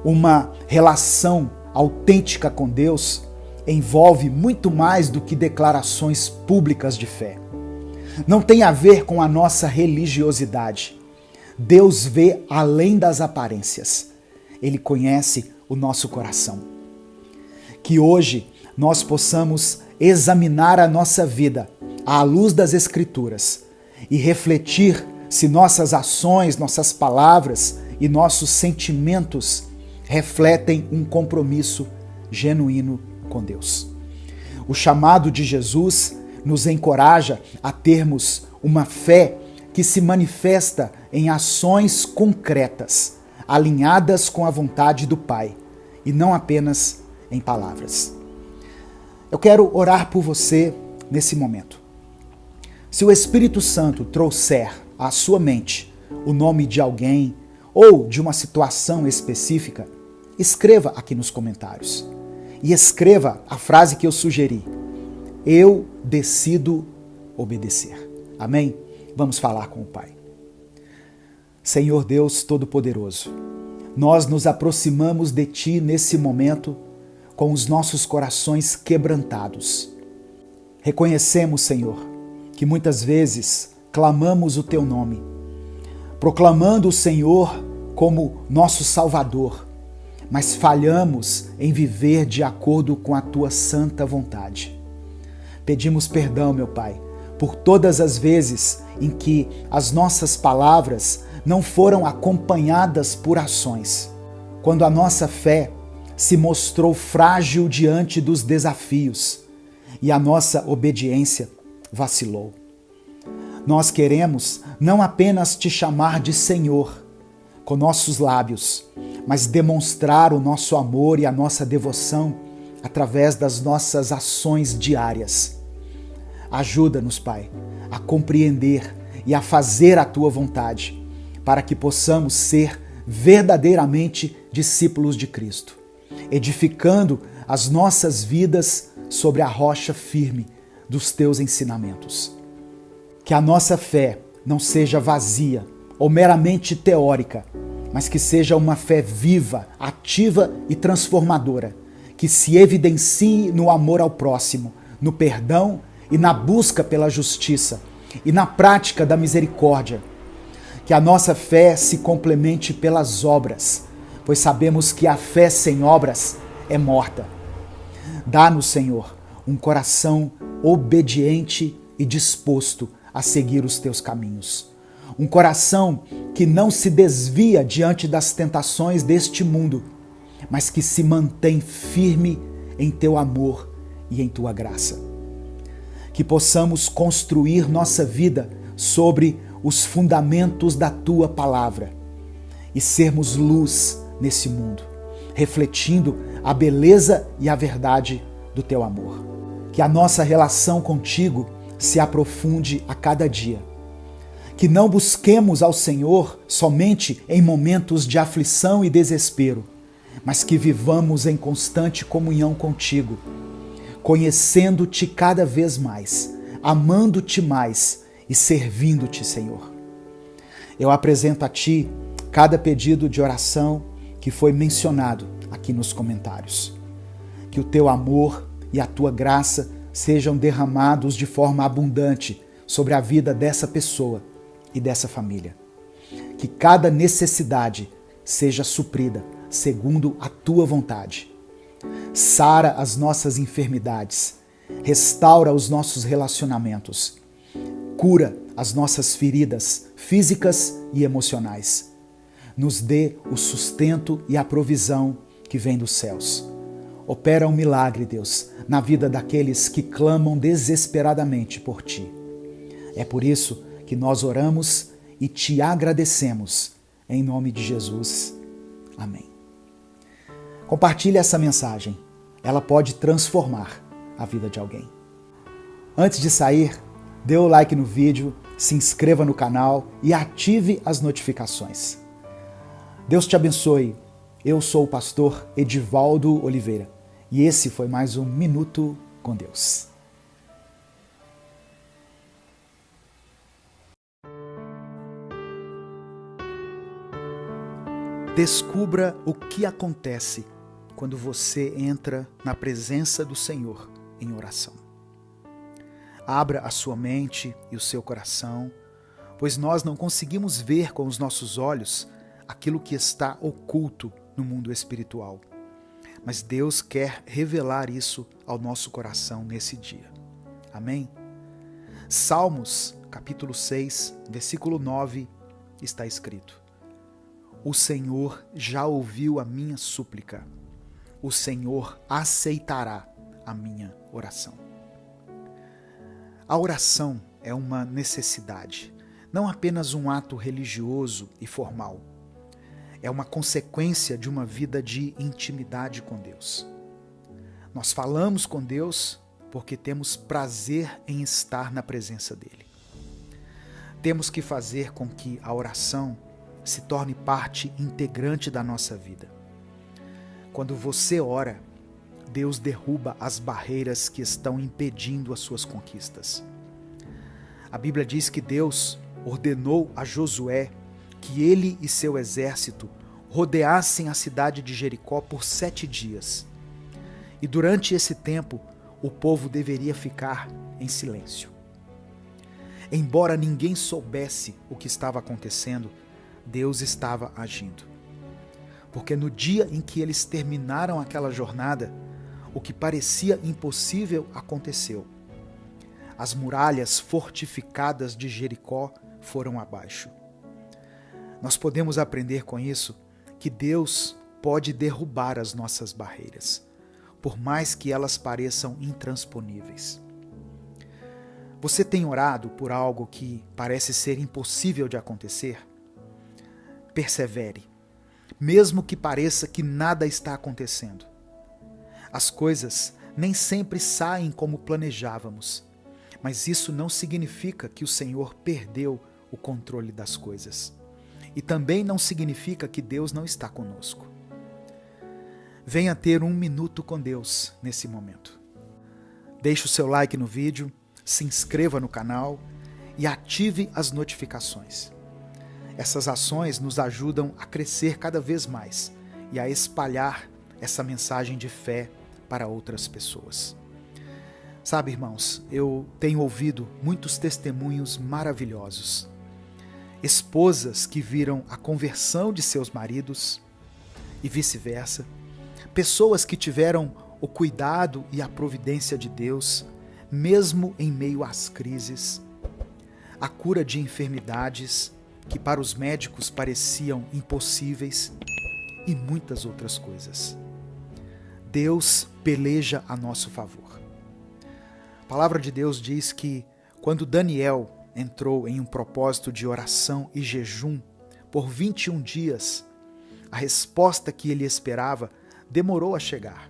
Uma relação autêntica com Deus envolve muito mais do que declarações públicas de fé. Não tem a ver com a nossa religiosidade. Deus vê além das aparências. Ele conhece o nosso coração. Que hoje nós possamos examinar a nossa vida à luz das Escrituras e refletir se nossas ações, nossas palavras e nossos sentimentos refletem um compromisso genuíno com Deus. O chamado de Jesus nos encoraja a termos uma fé que se manifesta em ações concretas, alinhadas com a vontade do Pai, e não apenas em palavras. Eu quero orar por você nesse momento. Se o Espírito Santo trouxer à sua mente o nome de alguém ou de uma situação específica, escreva aqui nos comentários. E escreva a frase que eu sugeri: eu decido obedecer. Amém? Vamos falar com o Pai. Senhor Deus Todo-Poderoso, nós nos aproximamos de Ti nesse momento com os nossos corações quebrantados. Reconhecemos, Senhor, que muitas vezes clamamos o Teu nome, proclamando o Senhor como nosso Salvador, mas falhamos em viver de acordo com a Tua santa vontade. Pedimos perdão, meu Pai, por todas as vezes em que as nossas palavras não foram acompanhadas por ações, quando a nossa fé se mostrou frágil diante dos desafios e a nossa obediência vacilou. Nós queremos não apenas Te chamar de Senhor com nossos lábios, mas demonstrar o nosso amor e a nossa devoção através das nossas ações diárias. Ajuda-nos, Pai, a compreender e a fazer a Tua vontade, para que possamos ser verdadeiramente discípulos de Cristo, edificando as nossas vidas sobre a rocha firme dos Teus ensinamentos. Que a nossa fé não seja vazia ou meramente teórica, mas que seja uma fé viva, ativa e transformadora, que se evidencie no amor ao próximo, no perdão e na busca pela justiça e na prática da misericórdia. Que a nossa fé se complemente pelas obras, pois sabemos que a fé sem obras é morta. Dá-nos, Senhor, um coração obediente e disposto a seguir os Teus caminhos. Um coração que não se desvia diante das tentações deste mundo, mas que se mantém firme em Teu amor e em Tua graça. Que possamos construir nossa vida sobre os fundamentos da Tua palavra e sermos luz nesse mundo, refletindo a beleza e a verdade do Teu amor. Que a nossa relação contigo se aprofunde a cada dia. Que não busquemos ao Senhor somente em momentos de aflição e desespero, mas que vivamos em constante comunhão contigo, conhecendo-te cada vez mais, amando-te mais e servindo-te, Senhor. Eu apresento a Ti cada pedido de oração que foi mencionado aqui nos comentários. Que o Teu amor e a Tua graça sejam derramados de forma abundante sobre a vida dessa pessoa e dessa família. Que cada necessidade seja suprida segundo a Tua vontade. Sara as nossas enfermidades, restaura os nossos relacionamentos, cura as nossas feridas físicas e emocionais. Nos dê o sustento e a provisão que vem dos céus. Opera um milagre, Deus, na vida daqueles que clamam desesperadamente por Ti. É por isso que nós oramos e Te agradecemos, em nome de Jesus. Amém. Compartilhe essa mensagem, ela pode transformar a vida de alguém. Antes de sair, dê o like no vídeo, se inscreva no canal e ative as notificações. Deus te abençoe. Eu sou o pastor Edivaldo Oliveira e esse foi mais um Minuto com Deus. Descubra o que acontece quando você entra na presença do Senhor em oração. Abra a sua mente e o seu coração, pois nós não conseguimos ver com os nossos olhos aquilo que está oculto no mundo espiritual. Mas Deus quer revelar isso ao nosso coração nesse dia. Amém? Salmos, capítulo 6, versículo 9, está escrito: O Senhor já ouviu a minha súplica. O Senhor aceitará a minha oração. A oração é uma necessidade, não apenas um ato religioso e formal. É uma consequência de uma vida de intimidade com Deus. Nós falamos com Deus porque temos prazer em estar na presença dEle. Temos que fazer com que a oração se torne parte integrante da nossa vida. Quando você ora, Deus derruba as barreiras que estão impedindo as suas conquistas. A Bíblia diz que Deus ordenou a Josué que ele e seu exército rodeassem a cidade de Jericó por 7 dias. E durante esse tempo, o povo deveria ficar em silêncio. Embora ninguém soubesse o que estava acontecendo, Deus estava agindo. Porque no dia em que eles terminaram aquela jornada, o que parecia impossível aconteceu. As muralhas fortificadas de Jericó foram abaixo. Nós podemos aprender com isso que Deus pode derrubar as nossas barreiras, por mais que elas pareçam intransponíveis. Você tem orado por algo que parece ser impossível de acontecer? Persevere, mesmo que pareça que nada está acontecendo. As coisas nem sempre saem como planejávamos, mas isso não significa que o Senhor perdeu o controle das coisas. E também não significa que Deus não está conosco. Venha ter um minuto com Deus nesse momento. Deixe o seu like no vídeo, se inscreva no canal e ative as notificações. Essas ações nos ajudam a crescer cada vez mais e a espalhar essa mensagem de fé para outras pessoas. Sabe, irmãos, eu tenho ouvido muitos testemunhos maravilhosos. Esposas que viram a conversão de seus maridos e vice-versa. Pessoas que tiveram o cuidado e a providência de Deus, mesmo em meio às crises. A cura de enfermidades que para os médicos pareciam impossíveis e muitas outras coisas. Deus peleja a nosso favor. A palavra de Deus diz que quando Daniel entrou em um propósito de oração e jejum por 21 dias, a resposta que ele esperava demorou a chegar.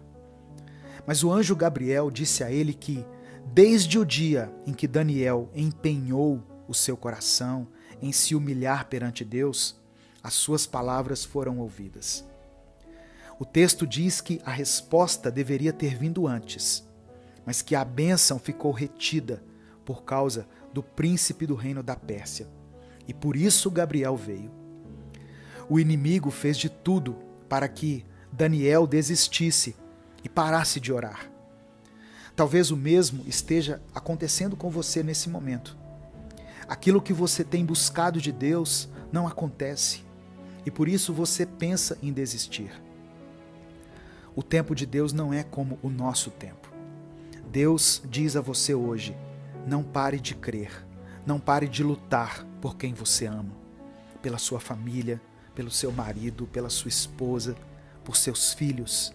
Mas o anjo Gabriel disse a ele que, desde o dia em que Daniel empenhou o seu coração em se humilhar perante Deus, as suas palavras foram ouvidas. O texto diz que a resposta deveria ter vindo antes, mas que a bênção ficou retida por causa do príncipe do reino da Pérsia. E por isso Gabriel veio. O inimigo fez de tudo para que Daniel desistisse e parasse de orar. Talvez o mesmo esteja acontecendo com você nesse momento. Aquilo que você tem buscado de Deus não acontece, e por isso você pensa em desistir. O tempo de Deus não é como o nosso tempo. Deus diz a você hoje: não pare de crer, não pare de lutar por quem você ama, pela sua família, pelo seu marido, pela sua esposa, por seus filhos.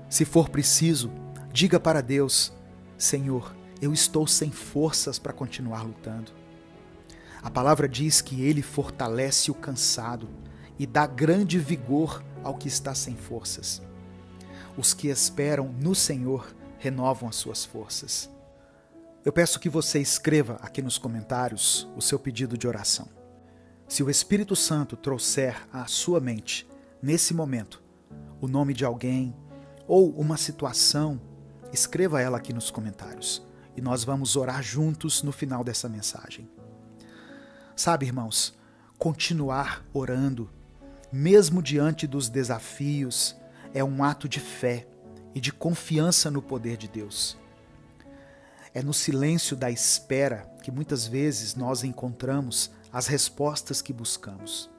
Se for preciso, diga para Deus: Senhor, eu estou sem forças para continuar lutando. A palavra diz que Ele fortalece o cansado e dá grande vigor ao que está sem forças. Os que esperam no Senhor renovam as suas forças. Eu peço que você escreva aqui nos comentários o seu pedido de oração. Se o Espírito Santo trouxer à sua mente, nesse momento, o nome de alguém ou uma situação, escreva ela aqui nos comentários e nós vamos orar juntos no final dessa mensagem. Sabe, irmãos, continuar orando, mesmo diante dos desafios, é um ato de fé e de confiança no poder de Deus. É no silêncio da espera que muitas vezes nós encontramos as respostas que buscamos.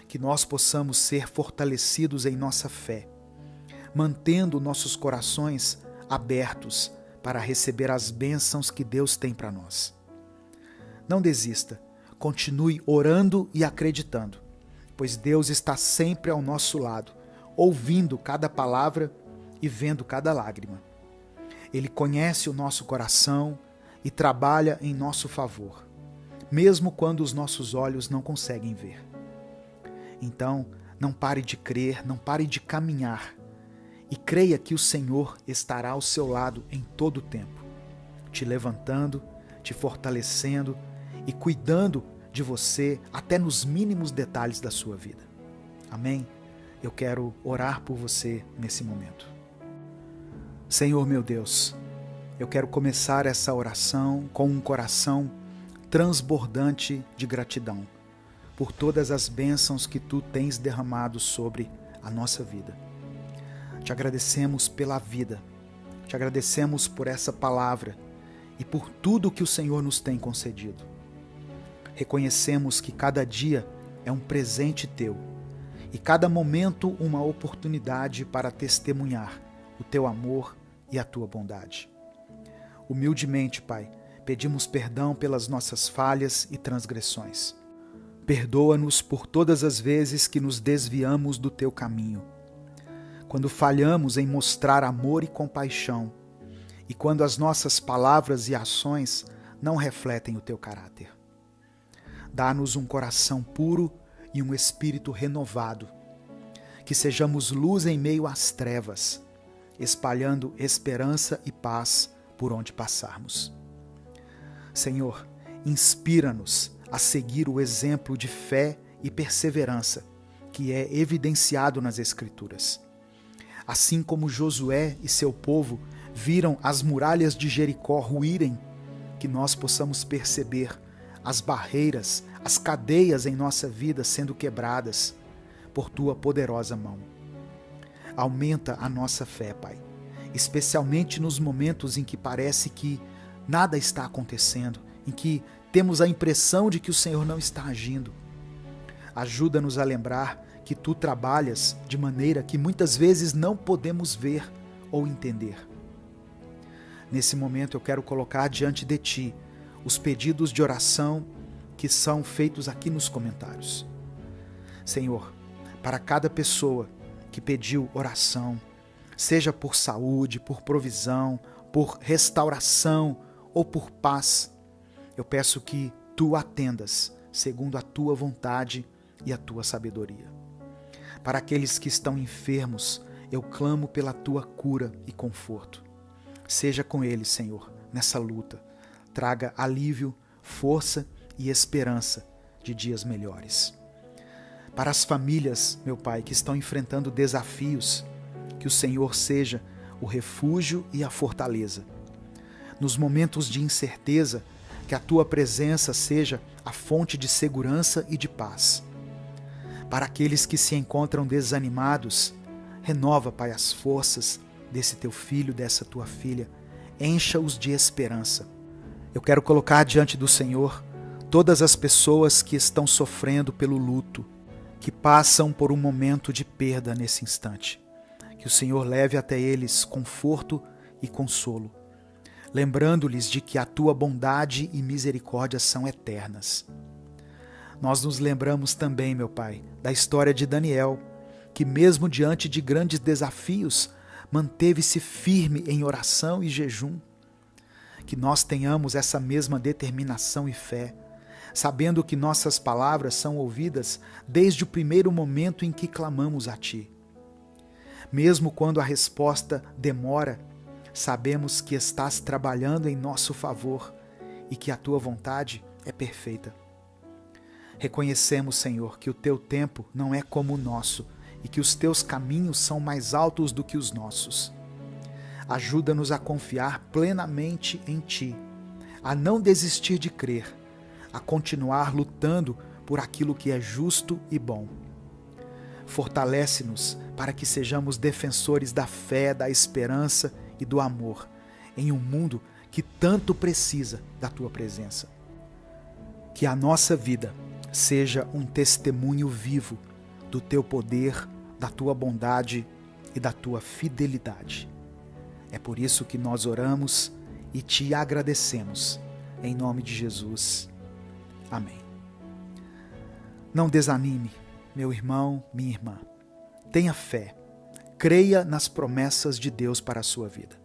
Que nós possamos ser fortalecidos em nossa fé, mantendo nossos corações abertos para receber as bênçãos que Deus tem para nós. Não desista, continue orando e acreditando, pois Deus está sempre ao nosso lado, ouvindo cada palavra e vendo cada lágrima. Ele conhece o nosso coração e trabalha em nosso favor, mesmo quando os nossos olhos não conseguem ver. Então, não pare de crer, não pare de caminhar e creia que o Senhor estará ao seu lado em todo o tempo, te levantando, te fortalecendo e cuidando de você até nos mínimos detalhes da sua vida. Amém? Eu quero orar por você nesse momento. Senhor meu Deus, eu quero começar essa oração com um coração transbordante de gratidão por todas as bênçãos que Tu tens derramado sobre a nossa vida. Te agradecemos pela vida, te agradecemos por essa palavra e por tudo que o Senhor nos tem concedido. Reconhecemos que cada dia é um presente Teu e cada momento uma oportunidade para testemunhar o Teu amor e a Tua bondade. Humildemente, Pai, pedimos perdão pelas nossas falhas e transgressões. Perdoa-nos por todas as vezes que nos desviamos do Teu caminho, quando falhamos em mostrar amor e compaixão, e quando as nossas palavras e ações não refletem o Teu caráter. Dá-nos um coração puro e um espírito renovado, que sejamos luz em meio às trevas, espalhando esperança e paz por onde passarmos. Senhor, inspira-nos a seguir o exemplo de fé e perseverança que é evidenciado nas Escrituras. Assim como Josué e seu povo viram as muralhas de Jericó ruírem, que nós possamos perceber as barreiras, as cadeias em nossa vida sendo quebradas por Tua poderosa mão. Aumenta a nossa fé, Pai, especialmente nos momentos em que parece que nada está acontecendo, em que temos a impressão de que o Senhor não está agindo. Ajuda-nos a lembrar que Tu trabalhas de maneira que muitas vezes não podemos ver ou entender. Nesse momento eu quero colocar diante de Ti os pedidos de oração que são feitos aqui nos comentários. Senhor, para cada pessoa que pediu oração, seja por saúde, por provisão, por restauração ou por paz, eu peço que Tu atendas segundo a Tua vontade e a Tua sabedoria. Para aqueles que estão enfermos, eu clamo pela Tua cura e conforto. Seja com eles, Senhor, nessa luta. Traga alívio, força e esperança de dias melhores. Para as famílias, meu Pai, que estão enfrentando desafios, que o Senhor seja o refúgio e a fortaleza. Nos momentos de incerteza, que a Tua presença seja a fonte de segurança e de paz. Para aqueles que se encontram desanimados, renova, Pai, as forças desse Teu filho, dessa Tua filha. Encha-os de esperança. Eu quero colocar diante do Senhor todas as pessoas que estão sofrendo pelo luto, que passam por um momento de perda nesse instante. Que o Senhor leve até eles conforto e consolo, lembrando-lhes de que a Tua bondade e misericórdia são eternas. Nós nos lembramos também, meu Pai, da história de Daniel, que mesmo diante de grandes desafios, manteve-se firme em oração e jejum. Que nós tenhamos essa mesma determinação e fé, sabendo que nossas palavras são ouvidas desde o primeiro momento em que clamamos a Ti. Mesmo quando a resposta demora, sabemos que estás trabalhando em nosso favor e que a Tua vontade é perfeita. Reconhecemos, Senhor, que o Teu tempo não é como o nosso e que os Teus caminhos são mais altos do que os nossos. Ajuda-nos a confiar plenamente em Ti, a não desistir de crer, a continuar lutando por aquilo que é justo e bom. Fortalece-nos para que sejamos defensores da fé, da esperança e do amor em um mundo que tanto precisa da Tua presença. Que a nossa vida seja um testemunho vivo do Teu poder, da Tua bondade e da Tua fidelidade. É por isso que nós oramos e Te agradecemos. Em nome de Jesus. Amém. Não desanime, meu irmão, minha irmã. Tenha fé. Creia nas promessas de Deus para a sua vida.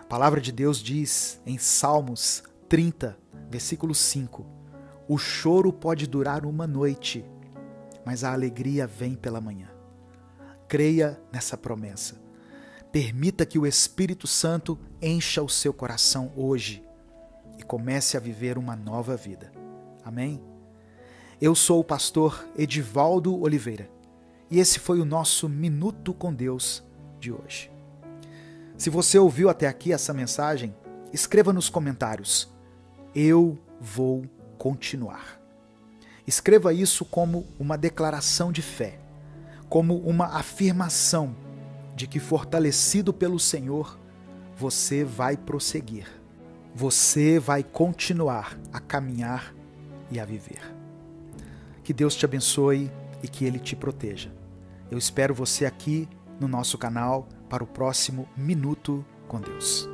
A palavra de Deus diz em Salmos 30, versículo 5: o choro pode durar uma noite, mas a alegria vem pela manhã. Creia nessa promessa. Permita que o Espírito Santo encha o seu coração hoje e comece a viver uma nova vida. Amém? Eu sou o pastor Edivaldo Oliveira e esse foi o nosso Minuto com Deus de hoje. Se você ouviu até aqui essa mensagem, escreva nos comentários: eu vou continuar. Escreva isso como uma declaração de fé, como uma afirmação de que, fortalecido pelo Senhor, você vai prosseguir. Você vai continuar a caminhar e a viver. Que Deus te abençoe e que Ele te proteja. Eu espero você aqui no nosso canal para o próximo Minuto com Deus.